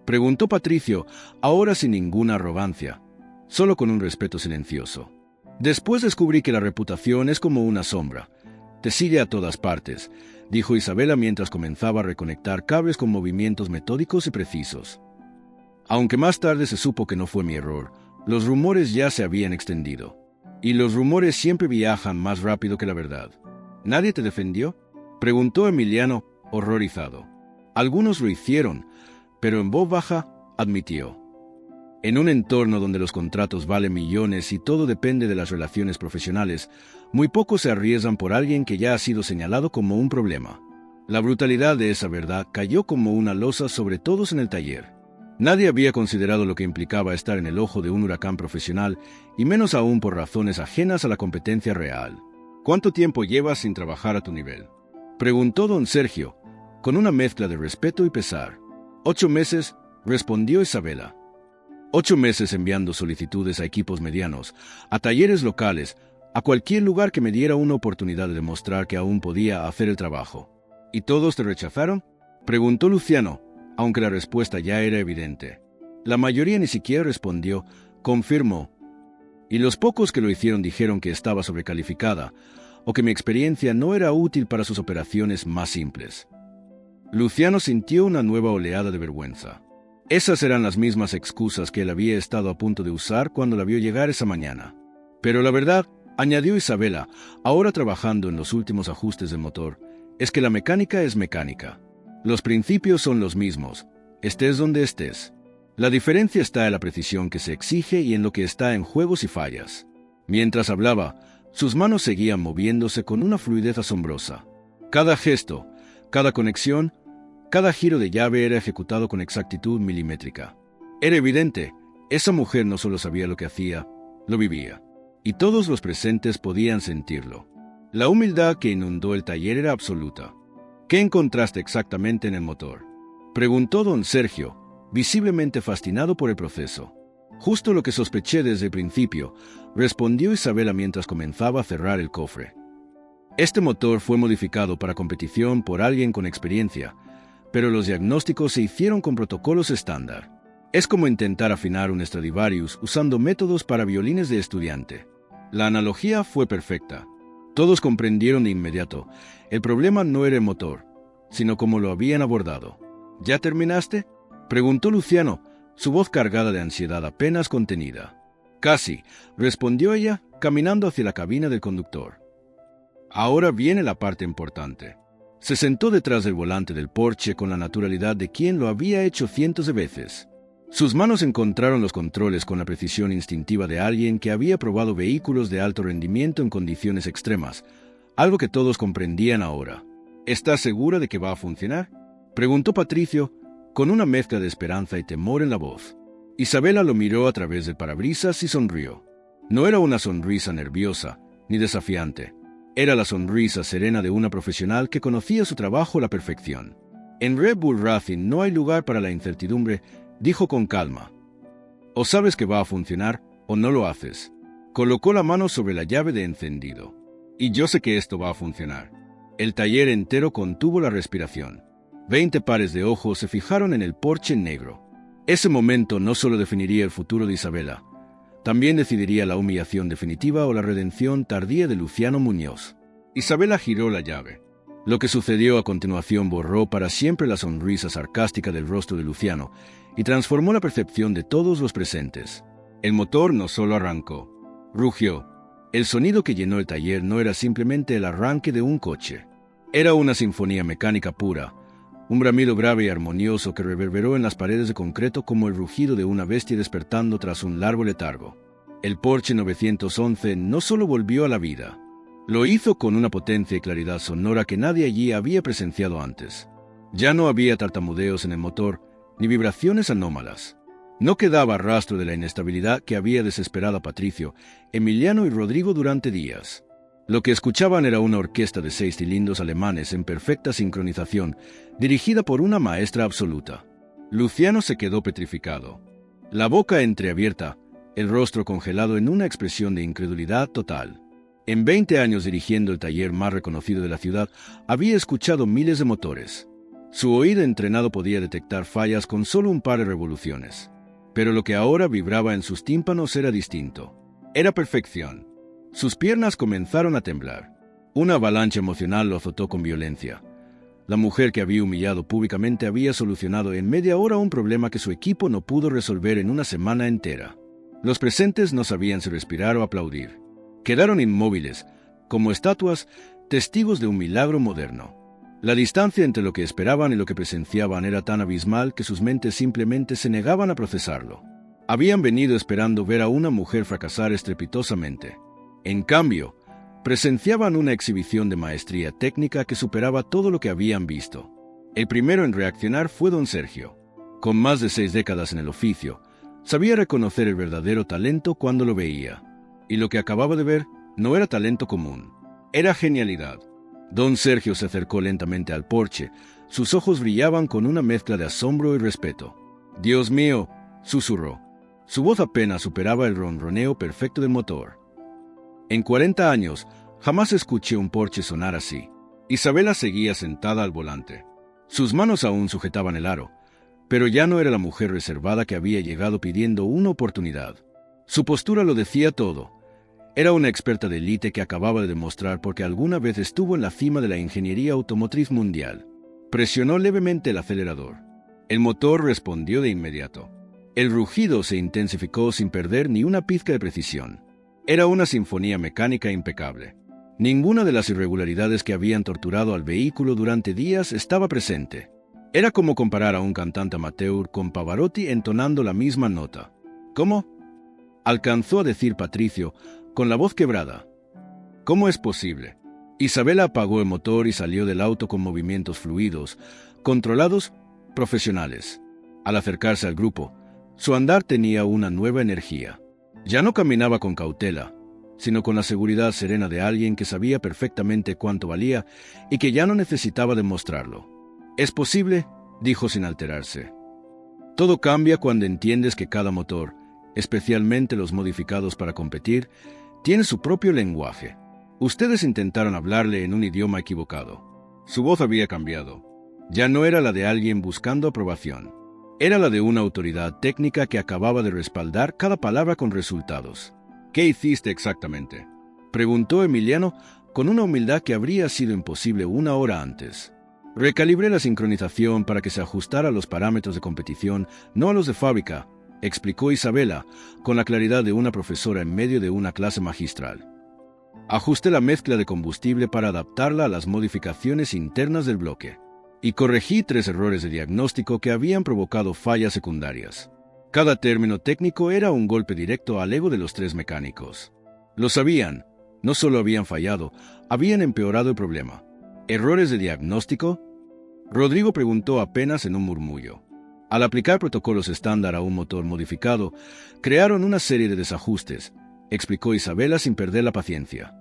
S1: preguntó Patricio, ahora sin ninguna arrogancia, solo con un respeto silencioso. Después descubrí que la reputación es como una sombra. Te sigue a todas partes, dijo Isabela mientras comenzaba a reconectar cables con movimientos metódicos y precisos. Aunque más tarde se supo que no fue mi error, los rumores ya se habían extendido. Y los rumores siempre viajan más rápido que la verdad. ¿Nadie te defendió?, preguntó Emiliano, horrorizado. Algunos lo hicieron, pero en voz baja admitió. En un entorno donde los contratos valen millones y todo depende de las relaciones profesionales, muy pocos se arriesgan por alguien que ya ha sido señalado como un problema. La brutalidad de esa verdad cayó como una losa sobre todos en el taller. Nadie había considerado lo que implicaba estar en el ojo de un huracán profesional, y menos aún por razones ajenas a la competencia real. ¿Cuánto tiempo llevas sin trabajar a tu nivel?, preguntó don Sergio, con una mezcla de respeto y pesar. 8 meses, respondió Isabela. 8 meses enviando solicitudes a equipos medianos, a talleres locales, a cualquier lugar que me diera una oportunidad de demostrar que aún podía hacer el trabajo. ¿Y todos te rechazaron?, preguntó Luciano, aunque la respuesta ya era evidente. La mayoría ni siquiera respondió, confirmó. Y los pocos que lo hicieron dijeron que estaba sobrecalificada, o que mi experiencia no era útil para sus operaciones más simples. Luciano sintió una nueva oleada de vergüenza. Esas eran las mismas excusas que él había estado a punto de usar cuando la vio llegar esa mañana. Pero la verdad, añadió Isabela, ahora trabajando en los últimos ajustes del motor, es que la mecánica es mecánica. Los principios son los mismos, estés donde estés. La diferencia está en la precisión que se exige y en lo que está en juego si fallas. Mientras hablaba, sus manos seguían moviéndose con una fluidez asombrosa. Cada gesto, cada conexión, cada giro de llave era ejecutado con exactitud milimétrica. Era evidente, esa mujer no solo sabía lo que hacía, lo vivía. Y todos los presentes podían sentirlo. La humildad que inundó el taller era absoluta. ¿Qué encontraste exactamente en el motor?, preguntó don Sergio, visiblemente fascinado por el proceso. Justo lo que sospeché desde el principio, respondió Isabela mientras comenzaba a cerrar el cofre. Este motor fue modificado para competición por alguien con experiencia, pero los diagnósticos se hicieron con protocolos estándar. Es como intentar afinar un Stradivarius usando métodos para violines de estudiante. La analogía fue perfecta. Todos comprendieron de inmediato. El problema no era el motor, sino cómo lo habían abordado. ¿Ya terminaste?, preguntó Luciano, su voz cargada de ansiedad apenas contenida. Casi, respondió ella, caminando hacia la cabina del conductor. Ahora viene la parte importante. Se sentó detrás del volante del Porsche con la naturalidad de quien lo había hecho cientos de veces. Sus manos encontraron los controles con la precisión instintiva de alguien que había probado vehículos de alto rendimiento en condiciones extremas, algo que todos comprendían ahora. ¿Estás segura de que va a funcionar?, preguntó Patricio, con una mezcla de esperanza y temor en la voz. Isabela lo miró a través del parabrisas y sonrió. No era una sonrisa nerviosa ni desafiante. Era la sonrisa serena de una profesional que conocía su trabajo a la perfección. En Red Bull Racing no hay lugar para la incertidumbre, dijo con calma. O sabes que va a funcionar o no lo haces. Colocó la mano sobre la llave de encendido. Y yo sé que esto va a funcionar. El taller entero contuvo la respiración. 20 pares de ojos se fijaron en el Porsche negro. Ese momento no solo definiría el futuro de Isabela, también decidiría la humillación definitiva o la redención tardía de Luciano Muñoz. Isabela giró la llave. Lo que sucedió a continuación borró para siempre la sonrisa sarcástica del rostro de Luciano y transformó la percepción de todos los presentes. El motor no solo arrancó, rugió. El sonido que llenó el taller no era simplemente el arranque de un coche. Era una sinfonía mecánica pura, un bramido grave y armonioso que reverberó en las paredes de concreto como el rugido de una bestia despertando tras un largo letargo. El Porsche 911 no solo volvió a la vida, lo hizo con una potencia y claridad sonora que nadie allí había presenciado antes. Ya no había tartamudeos en el motor, ni vibraciones anómalas. No quedaba rastro de la inestabilidad que había desesperado a Patricio, Emiliano y Rodrigo durante días. Lo que escuchaban era una orquesta de 6 cilindros alemanes en perfecta sincronización, dirigida por una maestra absoluta. Luciano se quedó petrificado, la boca entreabierta, el rostro congelado en una expresión de incredulidad total. En 20 años dirigiendo el taller más reconocido de la ciudad, había escuchado miles de motores. Su oído entrenado podía detectar fallas con solo un par de revoluciones. Pero lo que ahora vibraba en sus tímpanos era distinto. Era perfección. Sus piernas comenzaron a temblar. Una avalancha emocional lo azotó con violencia. La mujer que había humillado públicamente había solucionado en media hora un problema que su equipo no pudo resolver en una semana entera. Los presentes no sabían si respirar o aplaudir. Quedaron inmóviles, como estatuas, testigos de un milagro moderno. La distancia entre lo que esperaban y lo que presenciaban era tan abismal que sus mentes simplemente se negaban a procesarlo. Habían venido esperando ver a una mujer fracasar estrepitosamente. En cambio, presenciaban una exhibición de maestría técnica que superaba todo lo que habían visto. El primero en reaccionar fue don Sergio. Con más de 6 décadas en el oficio, sabía reconocer el verdadero talento cuando lo veía. Y lo que acababa de ver no era talento común, era genialidad. Don Sergio se acercó lentamente al Porsche. Sus ojos brillaban con una mezcla de asombro y respeto. «Dios mío», susurró. Su voz apenas superaba el ronroneo perfecto del motor. En 40 años, jamás escuché un Porsche sonar así. Isabela seguía sentada al volante. Sus manos aún sujetaban el aro, pero ya no era la mujer reservada que había llegado pidiendo una oportunidad. Su postura lo decía todo. Era una experta de élite que acababa de demostrar porque alguna vez estuvo en la cima de la ingeniería automotriz mundial. Presionó levemente el acelerador. El motor respondió de inmediato. El rugido se intensificó sin perder ni una pizca de precisión. Era una sinfonía mecánica impecable. Ninguna de las irregularidades que habían torturado al vehículo durante días estaba presente. Era como comparar a un cantante amateur con Pavarotti entonando la misma nota. ¿Cómo?, alcanzó a decir Patricio, con la voz quebrada. ¿Cómo es posible? Isabela apagó el motor y salió del auto con movimientos fluidos, controlados, profesionales. Al acercarse al grupo, su andar tenía una nueva energía. Ya no caminaba con cautela, sino con la seguridad serena de alguien que sabía perfectamente cuánto valía y que ya no necesitaba demostrarlo. «Es posible», dijo sin alterarse. «Todo cambia cuando entiendes que cada motor, especialmente los modificados para competir, tiene su propio lenguaje. Ustedes intentaron hablarle en un idioma equivocado. Su voz había cambiado. Ya no era la de alguien buscando aprobación. Era la de una autoridad técnica que acababa de respaldar cada palabra con resultados. «¿Qué hiciste exactamente?», preguntó Emiliano con una humildad que habría sido imposible una hora antes. «Recalibré la sincronización para que se ajustara a los parámetros de competición, no a los de fábrica», explicó Isabela, con la claridad de una profesora en medio de una clase magistral. «Ajusté la mezcla de combustible para adaptarla a las modificaciones internas del bloque. Y corregí 3 errores de diagnóstico que habían provocado fallas secundarias. Cada término técnico era un golpe directo al ego de los 3 mecánicos. Lo sabían, no solo habían fallado, habían empeorado el problema. ¿Errores de diagnóstico?», Rodrigo preguntó apenas en un murmullo. Al aplicar protocolos estándar a un motor modificado, crearon una serie de desajustes, explicó Isabela sin perder la paciencia.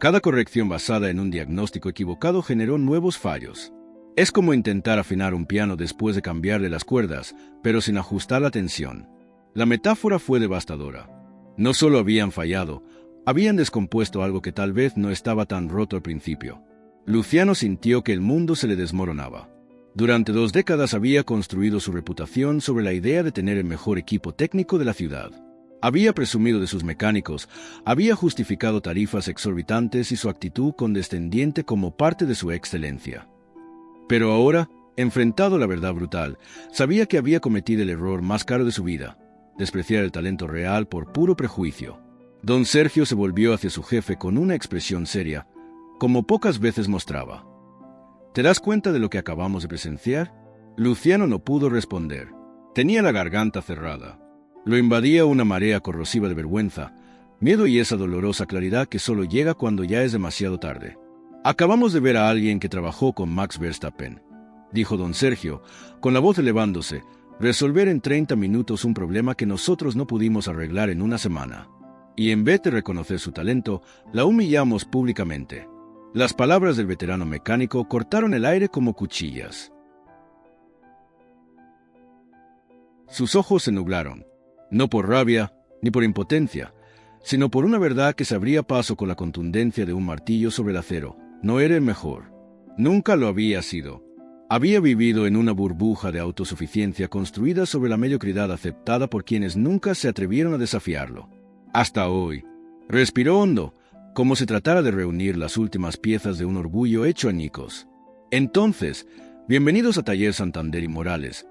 S1: Cada corrección basada en un diagnóstico equivocado generó nuevos fallos. Es como intentar afinar un piano después de cambiarle las cuerdas, pero sin ajustar la tensión. La metáfora fue devastadora. No solo habían fallado, habían descompuesto algo que tal vez no estaba tan roto al principio. Luciano sintió que el mundo se le desmoronaba. Durante 2 décadas había construido su reputación sobre la idea de tener el mejor equipo técnico de la ciudad. Había presumido de sus mecánicos, había justificado tarifas exorbitantes y su actitud condescendiente como parte de su excelencia. Pero ahora, enfrentado a la verdad brutal, sabía que había cometido el error más caro de su vida, despreciar el talento real por puro prejuicio. Don Sergio se volvió hacia su jefe con una expresión seria, como pocas veces mostraba. ¿Te das cuenta de lo que acabamos de presenciar? Luciano no pudo responder. Tenía la garganta cerrada. Lo invadía una marea corrosiva de vergüenza, miedo y esa dolorosa claridad que solo llega cuando ya es demasiado tarde. Acabamos de ver a alguien que trabajó con Max Verstappen, dijo don Sergio, con la voz elevándose, resolver en 30 minutos un problema que nosotros no pudimos arreglar en una semana. Y en vez de reconocer su talento, la humillamos públicamente. Las palabras del veterano mecánico cortaron el aire como cuchillas. Sus ojos se nublaron, no por rabia ni por impotencia, sino por una verdad que se abría paso con la contundencia de un martillo sobre el acero. No era el mejor. Nunca lo había sido. Había vivido en una burbuja de autosuficiencia construida sobre la mediocridad aceptada por quienes nunca se atrevieron a desafiarlo. Hasta hoy. Respiró hondo, como si tratara de reunir las últimas piezas de un orgullo hecho añicos. Entonces, bienvenidos a Taller Santander y Morales,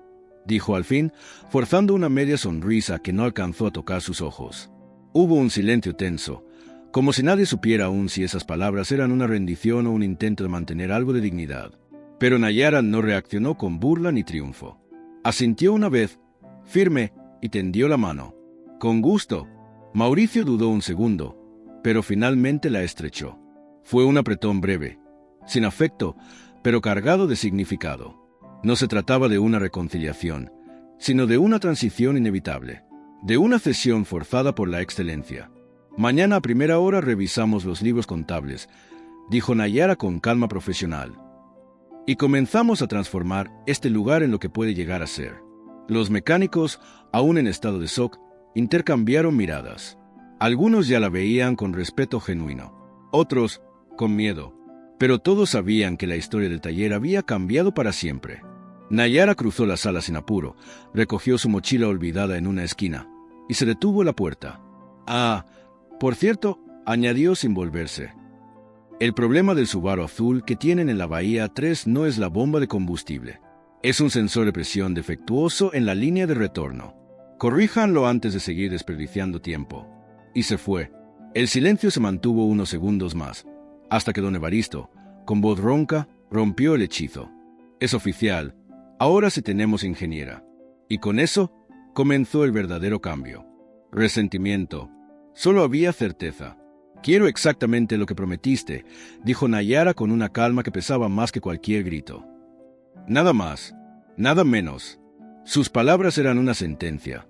S1: dijo al fin, forzando una media sonrisa que no alcanzó a tocar sus ojos. Hubo un silencio tenso, como si nadie supiera aún si esas palabras eran una rendición o un intento de mantener algo de dignidad. Pero Nayara no reaccionó con burla ni triunfo. Asintió una vez, firme, y tendió la mano. Con gusto. Mauricio dudó un segundo, pero finalmente la estrechó. Fue un apretón breve, sin afecto, pero cargado de significado. No se trataba de una reconciliación, sino de una transición inevitable, de una cesión forzada por la excelencia. Mañana a primera hora revisamos los libros contables, dijo Nayara con calma profesional. Y comenzamos a transformar este lugar en lo que puede llegar a ser. Los mecánicos, aún en estado de shock, intercambiaron miradas. Algunos ya la veían con respeto genuino, otros con miedo, pero todos sabían que la historia del taller había cambiado para siempre. Nayara cruzó la sala sin apuro, recogió su mochila olvidada en una esquina y se detuvo en la puerta. Ah, por cierto, añadió sin volverse. El problema del Subaru azul que tienen en la Bahía 3 no es la bomba de combustible. Es un sensor de presión defectuoso en la línea de retorno. Corríjanlo antes de seguir desperdiciando tiempo. Y se fue. El silencio se mantuvo unos segundos más, hasta que don Evaristo, con voz ronca, rompió el hechizo. Es oficial. Ahora sí tenemos ingeniera. Y con eso comenzó el verdadero cambio. Resentimiento. Solo había certeza. Quiero exactamente lo que prometiste, dijo Nayara con una calma que pesaba más que cualquier grito. Nada más, nada menos. Sus palabras eran una sentencia,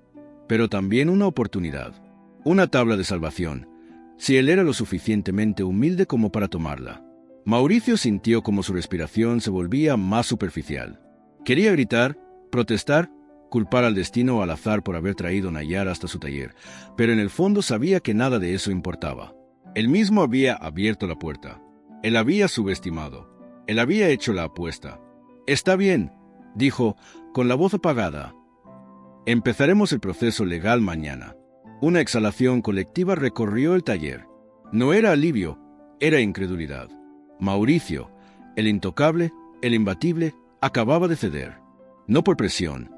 S1: pero también una oportunidad, una tabla de salvación, si él era lo suficientemente humilde como para tomarla. Mauricio sintió como su respiración se volvía más superficial. Quería gritar, protestar, culpar al destino o al azar por haber traído a Nayara hasta su taller, pero en el fondo sabía que nada de eso importaba. Él mismo había abierto la puerta. Él había subestimado. Él había hecho la apuesta. Está bien, dijo, con la voz apagada. Empezaremos el proceso legal mañana. Una exhalación colectiva recorrió el taller. No era alivio, era incredulidad. Mauricio, el intocable, el imbatible, acababa de ceder. No por presión,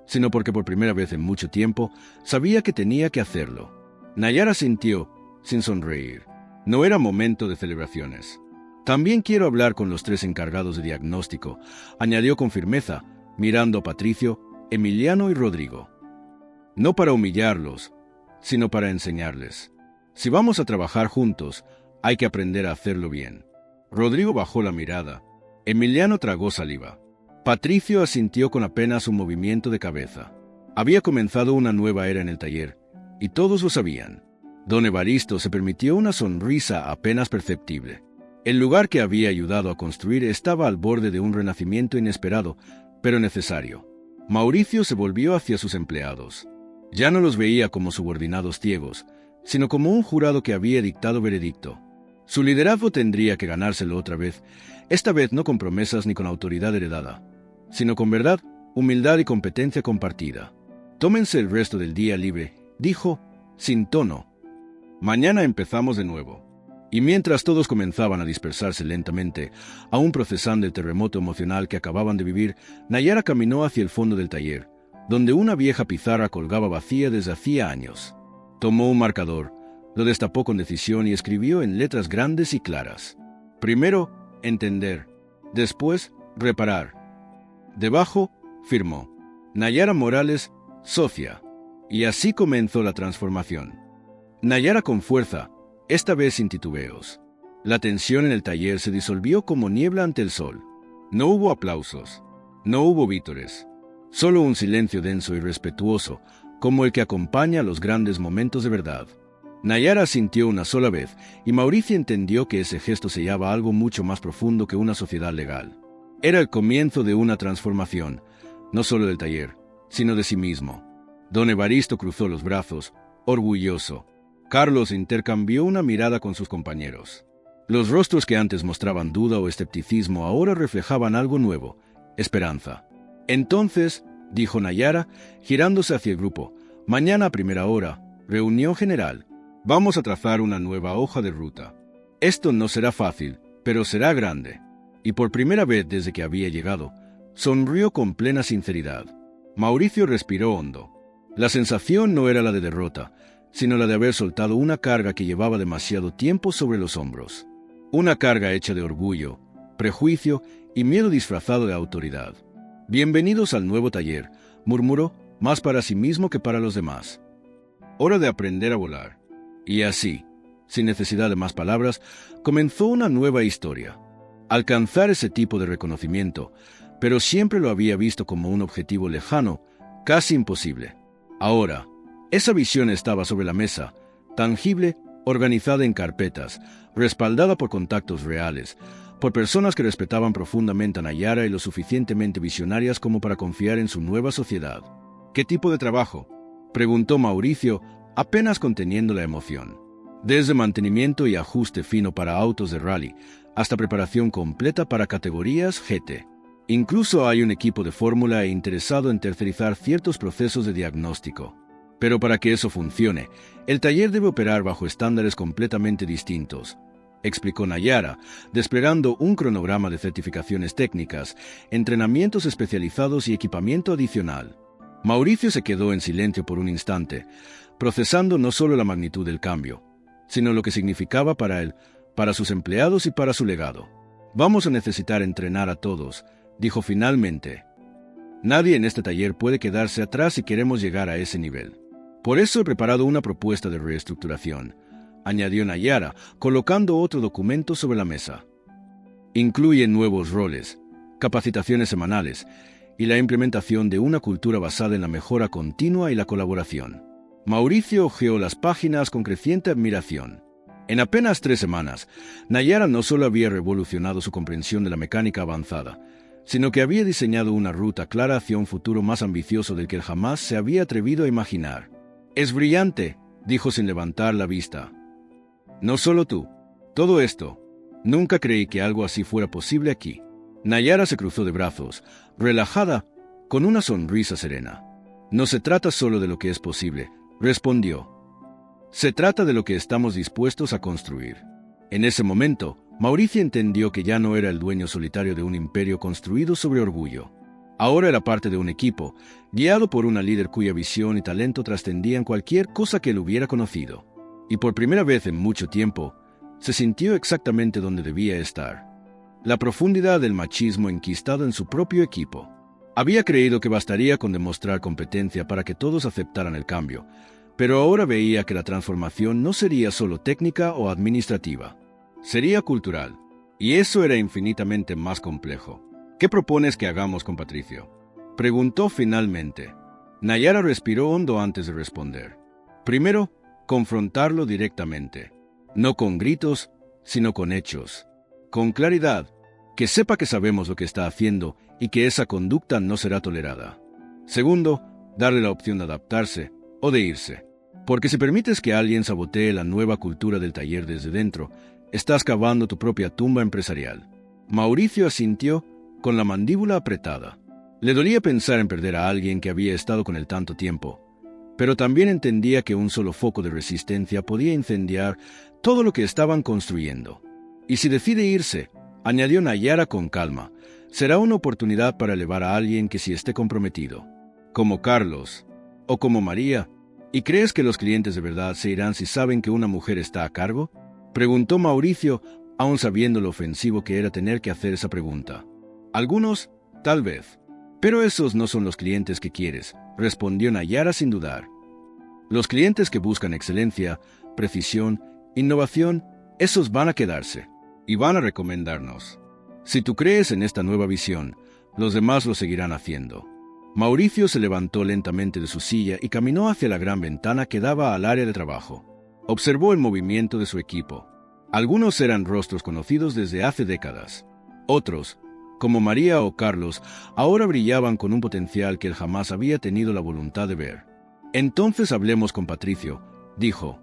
S1: sino porque por primera vez en mucho tiempo sabía que tenía que hacerlo. Nayara sintió, sin sonreír. No era momento de celebraciones. También quiero hablar con los 3 encargados de diagnóstico, añadió con firmeza, mirando a Patricio, Emiliano y Rodrigo. No para humillarlos, sino para enseñarles. Si vamos a trabajar juntos, hay que aprender a hacerlo bien. Rodrigo bajó la mirada. Emiliano tragó saliva. Patricio asintió con apenas un movimiento de cabeza. Había comenzado una nueva era en el taller, y todos lo sabían. Don Evaristo se permitió una sonrisa apenas perceptible. El lugar que había ayudado a construir estaba al borde de un renacimiento inesperado, pero necesario. Mauricio se volvió hacia sus empleados. Ya no los veía como subordinados ciegos, sino como un jurado que había dictado veredicto. Su liderazgo tendría que ganárselo otra vez, esta vez no con promesas ni con autoridad heredada, sino con verdad, humildad y competencia compartida. Tómense el resto del día libre, dijo, sin tono. Mañana empezamos de nuevo. Y mientras todos comenzaban a dispersarse lentamente, aún procesando el terremoto emocional que acababan de vivir, Nayara caminó hacia el fondo del taller, donde una vieja pizarra colgaba vacía desde hacía años. Tomó un marcador, lo destapó con decisión y escribió en letras grandes y claras. Primero, entender. Después, reparar. Debajo, firmó. Nayara Morales, socia. Y así comenzó la transformación. Nayara con fuerza, esta vez sin titubeos. La tensión en el taller se disolvió como niebla ante el sol. No hubo aplausos, no hubo vítores, solo un silencio denso y respetuoso, como el que acompaña los grandes momentos de verdad. Nayara sintió una sola vez, y Mauricio entendió que ese gesto sellaba algo mucho más profundo que una sociedad legal. Era el comienzo de una transformación, no solo del taller, sino de sí mismo. Don Evaristo cruzó los brazos, orgulloso. Carlos intercambió una mirada con sus compañeros. Los rostros que antes mostraban duda o escepticismo ahora reflejaban algo nuevo, esperanza. Entonces, dijo Nayara, girándose hacia el grupo, mañana a primera hora, reunión general. Vamos a trazar una nueva hoja de ruta. Esto no será fácil, pero será grande. Y por primera vez desde que había llegado, sonrió con plena sinceridad. Mauricio respiró hondo. La sensación no era la de derrota, sino la de haber soltado una carga que llevaba demasiado tiempo sobre los hombros. Una carga hecha de orgullo, prejuicio y miedo disfrazado de autoridad. Bienvenidos al nuevo taller, murmuró, más para sí mismo que para los demás. Hora de aprender a volar. Y así, sin necesidad de más palabras, comenzó una nueva historia. Alcanzar ese tipo de reconocimiento, pero siempre lo había visto como un objetivo lejano, casi imposible. Ahora, esa visión estaba sobre la mesa, tangible, organizada en carpetas, respaldada por contactos reales, por personas que respetaban profundamente a Nayara y lo suficientemente visionarias como para confiar en su nueva sociedad. ¿Qué tipo de trabajo?, preguntó Mauricio, apenas conteniendo la emoción. Desde mantenimiento y ajuste fino para autos de rally, hasta preparación completa para categorías GT. Incluso hay un equipo de fórmula interesado en tercerizar ciertos procesos de diagnóstico. Pero para que eso funcione, el taller debe operar bajo estándares completamente distintos, explicó Nayara, desplegando un cronograma de certificaciones técnicas, entrenamientos especializados y equipamiento adicional. Mauricio se quedó en silencio por un instante, procesando no solo la magnitud del cambio, sino lo que significaba para él, para sus empleados y para su legado. Vamos a necesitar entrenar a todos, dijo finalmente. Nadie en este taller puede quedarse atrás si queremos llegar a ese nivel. Por eso he preparado una propuesta de reestructuración, añadió Nayara, colocando otro documento sobre la mesa. Incluye nuevos roles, capacitaciones semanales y la implementación de una cultura basada en la mejora continua y la colaboración. Mauricio hojeó las páginas con creciente admiración. En apenas 3 semanas, Nayara no solo había revolucionado su comprensión de la mecánica avanzada, sino que había diseñado una ruta clara hacia un futuro más ambicioso del que él jamás se había atrevido a imaginar. «Es brillante», dijo sin levantar la vista. «No solo tú. Todo esto. Nunca creí que algo así fuera posible aquí». Nayara se cruzó de brazos, relajada, con una sonrisa serena. «No se trata solo de lo que es posible», respondió. «Se trata de lo que estamos dispuestos a construir». En ese momento, Mauricio entendió que ya no era el dueño solitario de un imperio construido sobre orgullo. Ahora era parte de un equipo, guiado por una líder cuya visión y talento trascendían cualquier cosa que él hubiera conocido. Y por primera vez en mucho tiempo, se sintió exactamente donde debía estar. La profundidad del machismo enquistado en su propio equipo. Había creído que bastaría con demostrar competencia para que todos aceptaran el cambio, pero ahora veía que la transformación no sería solo técnica o administrativa. Sería cultural, y eso era infinitamente más complejo. «¿Qué propones que hagamos con Patricio?», preguntó finalmente. Nayara respiró hondo antes de responder. «Primero, confrontarlo directamente, no con gritos, sino con hechos, con claridad, que sepa que sabemos lo que está haciendo y que esa conducta no será tolerada. Segundo, darle la opción de adaptarse o de irse, porque si permites que alguien sabotee la nueva cultura del taller desde dentro, estás cavando tu propia tumba empresarial. Mauricio asintió con la mandíbula apretada. Le dolía pensar en perder a alguien que había estado con él tanto tiempo, pero también entendía que un solo foco de resistencia podía incendiar todo lo que estaban construyendo. Y si decide irse, añadió Nayara con calma, será una oportunidad para elevar a alguien que sí esté comprometido, como Carlos o como María. ¿Y crees que los clientes de verdad se irán si saben que una mujer está a cargo?, preguntó Mauricio, aun sabiendo lo ofensivo que era tener que hacer esa pregunta. Algunos, tal vez. Pero esos no son los clientes que quieres, respondió Nayara sin dudar. Los clientes que buscan excelencia, precisión, innovación, esos van a quedarse y van a recomendarnos. Si tú crees en esta nueva visión, los demás lo seguirán haciendo. Mauricio se levantó lentamente de su silla y caminó hacia la gran ventana que daba al área de trabajo. Observó el movimiento de su equipo. Algunos eran rostros conocidos desde hace décadas. Otros, como María o Carlos, ahora brillaban con un potencial que él jamás había tenido la voluntad de ver. Entonces hablemos con Patricio, dijo.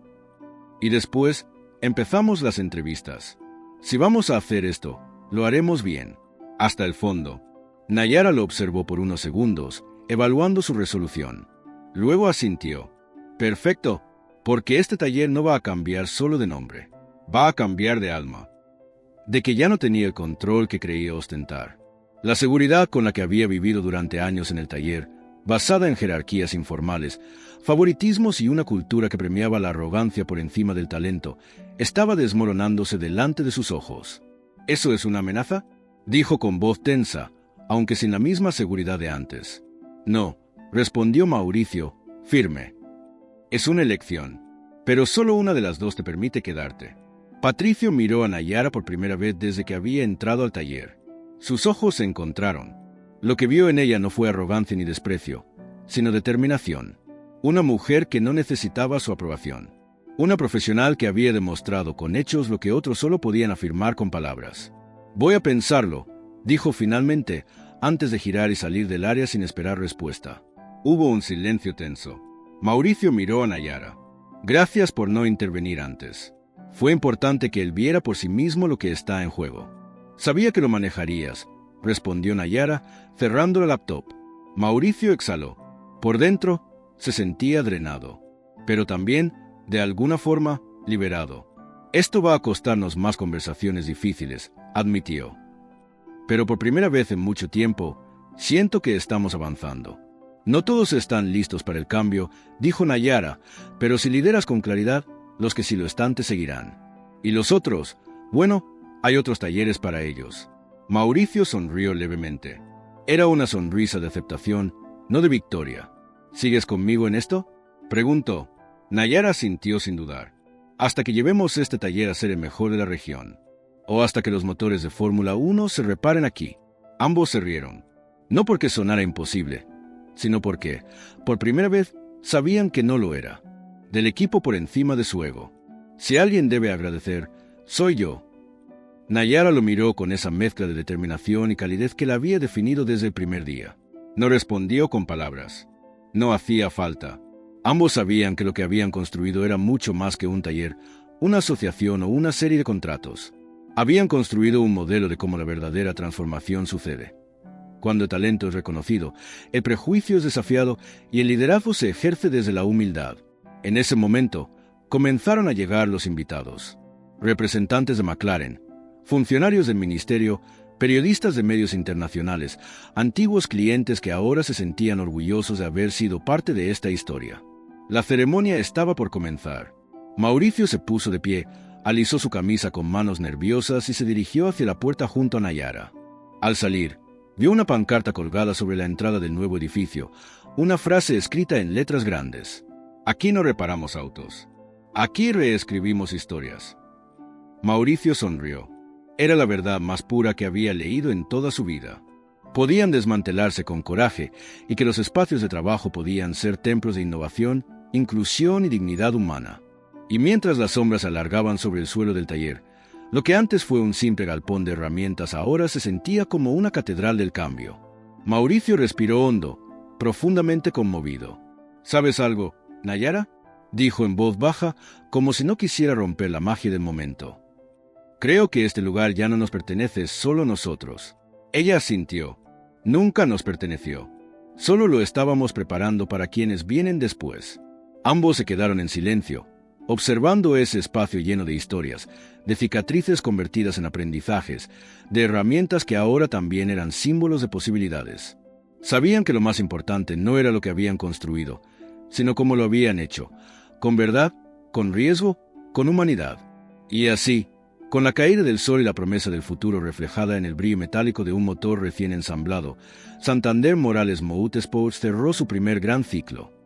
S1: Y después, empezamos las entrevistas. Si vamos a hacer esto, lo haremos bien, hasta el fondo. Nayara lo observó por unos segundos, evaluando su resolución. Luego asintió. Perfecto, porque este taller no va a cambiar solo de nombre, va a cambiar de alma. De que ya no tenía el control que creía ostentar. La seguridad con la que había vivido durante años en el taller, basada en jerarquías informales, favoritismos y una cultura que premiaba la arrogancia por encima del talento, estaba desmoronándose delante de sus ojos. ¿Eso es una amenaza?, dijo con voz tensa, aunque sin la misma seguridad de antes. No, respondió Mauricio, firme. Es una elección, pero solo una de las dos te permite quedarte. Patricio miró a Nayara por primera vez desde que había entrado al taller. Sus ojos se encontraron. Lo que vio en ella no fue arrogancia ni desprecio, sino determinación. Una mujer que no necesitaba su aprobación. Una profesional que había demostrado con hechos lo que otros solo podían afirmar con palabras. Voy a pensarlo, dijo finalmente, antes de girar y salir del área sin esperar respuesta. Hubo un silencio tenso. Mauricio miró a Nayara. Gracias por no intervenir antes. Fue importante que él viera por sí mismo lo que está en juego. Sabía que lo manejarías, respondió Nayara, cerrando el laptop. Mauricio exhaló. Por dentro, se sentía drenado, pero también, de alguna forma, liberado. Esto va a costarnos más conversaciones difíciles, admitió. Pero por primera vez en mucho tiempo, siento que estamos avanzando. No todos están listos para el cambio, dijo Nayara, pero si lideras con claridad, los que sí lo están te seguirán. Y los otros, bueno, hay otros talleres para ellos. Mauricio sonrió levemente. Era una sonrisa de aceptación, no de victoria. ¿Sigues conmigo en esto?, preguntó. Nayara sintió sin dudar. Hasta que llevemos este taller a ser el mejor de la región. O hasta que los motores de Fórmula 1 se reparen aquí. Ambos se rieron. No porque sonara imposible, sino porque, por primera vez, sabían que no lo era. Del equipo por encima de su ego. Si alguien debe agradecer, soy yo. Nayara lo miró con esa mezcla de determinación y calidez que la había definido desde el primer día. No respondió con palabras. No hacía falta. Ambos sabían que lo que habían construido era mucho más que un taller, una asociación o una serie de contratos. Habían construido un modelo de cómo la verdadera transformación sucede. Cuando el talento es reconocido, el prejuicio es desafiado y el liderazgo se ejerce desde la humildad. En ese momento, comenzaron a llegar los invitados. Representantes de McLaren, funcionarios del ministerio, periodistas de medios internacionales, antiguos clientes que ahora se sentían orgullosos de haber sido parte de esta historia. La ceremonia estaba por comenzar. Mauricio se puso de pie, alisó su camisa con manos nerviosas y se dirigió hacia la puerta junto a Nayara. Al salir, vio una pancarta colgada sobre la entrada del nuevo edificio, una frase escrita en letras grandes. Aquí no reparamos autos. Aquí reescribimos historias. Mauricio sonrió. Era la verdad más pura que había leído en toda su vida. Podían desmantelarse con coraje y que los espacios de trabajo podían ser templos de innovación, inclusión y dignidad humana. Y mientras las sombras se alargaban sobre el suelo del taller, lo que antes fue un simple galpón de herramientas ahora se sentía como una catedral del cambio. Mauricio respiró hondo, profundamente conmovido. ¿Sabes algo, Nayara?, dijo en voz baja, como si no quisiera romper la magia del momento. Creo que este lugar ya no nos pertenece solo a nosotros. Ella asintió. Nunca nos perteneció. Solo lo estábamos preparando para quienes vienen después. Ambos se quedaron en silencio, observando ese espacio lleno de historias, de cicatrices convertidas en aprendizajes, de herramientas que ahora también eran símbolos de posibilidades. Sabían que lo más importante no era lo que habían construido, sino cómo lo habían hecho, con verdad, con riesgo, con humanidad. Y así, con la caída del sol y la promesa del futuro reflejada en el brillo metálico de un motor recién ensamblado, Santander Morales Mout Sports cerró su primer gran ciclo.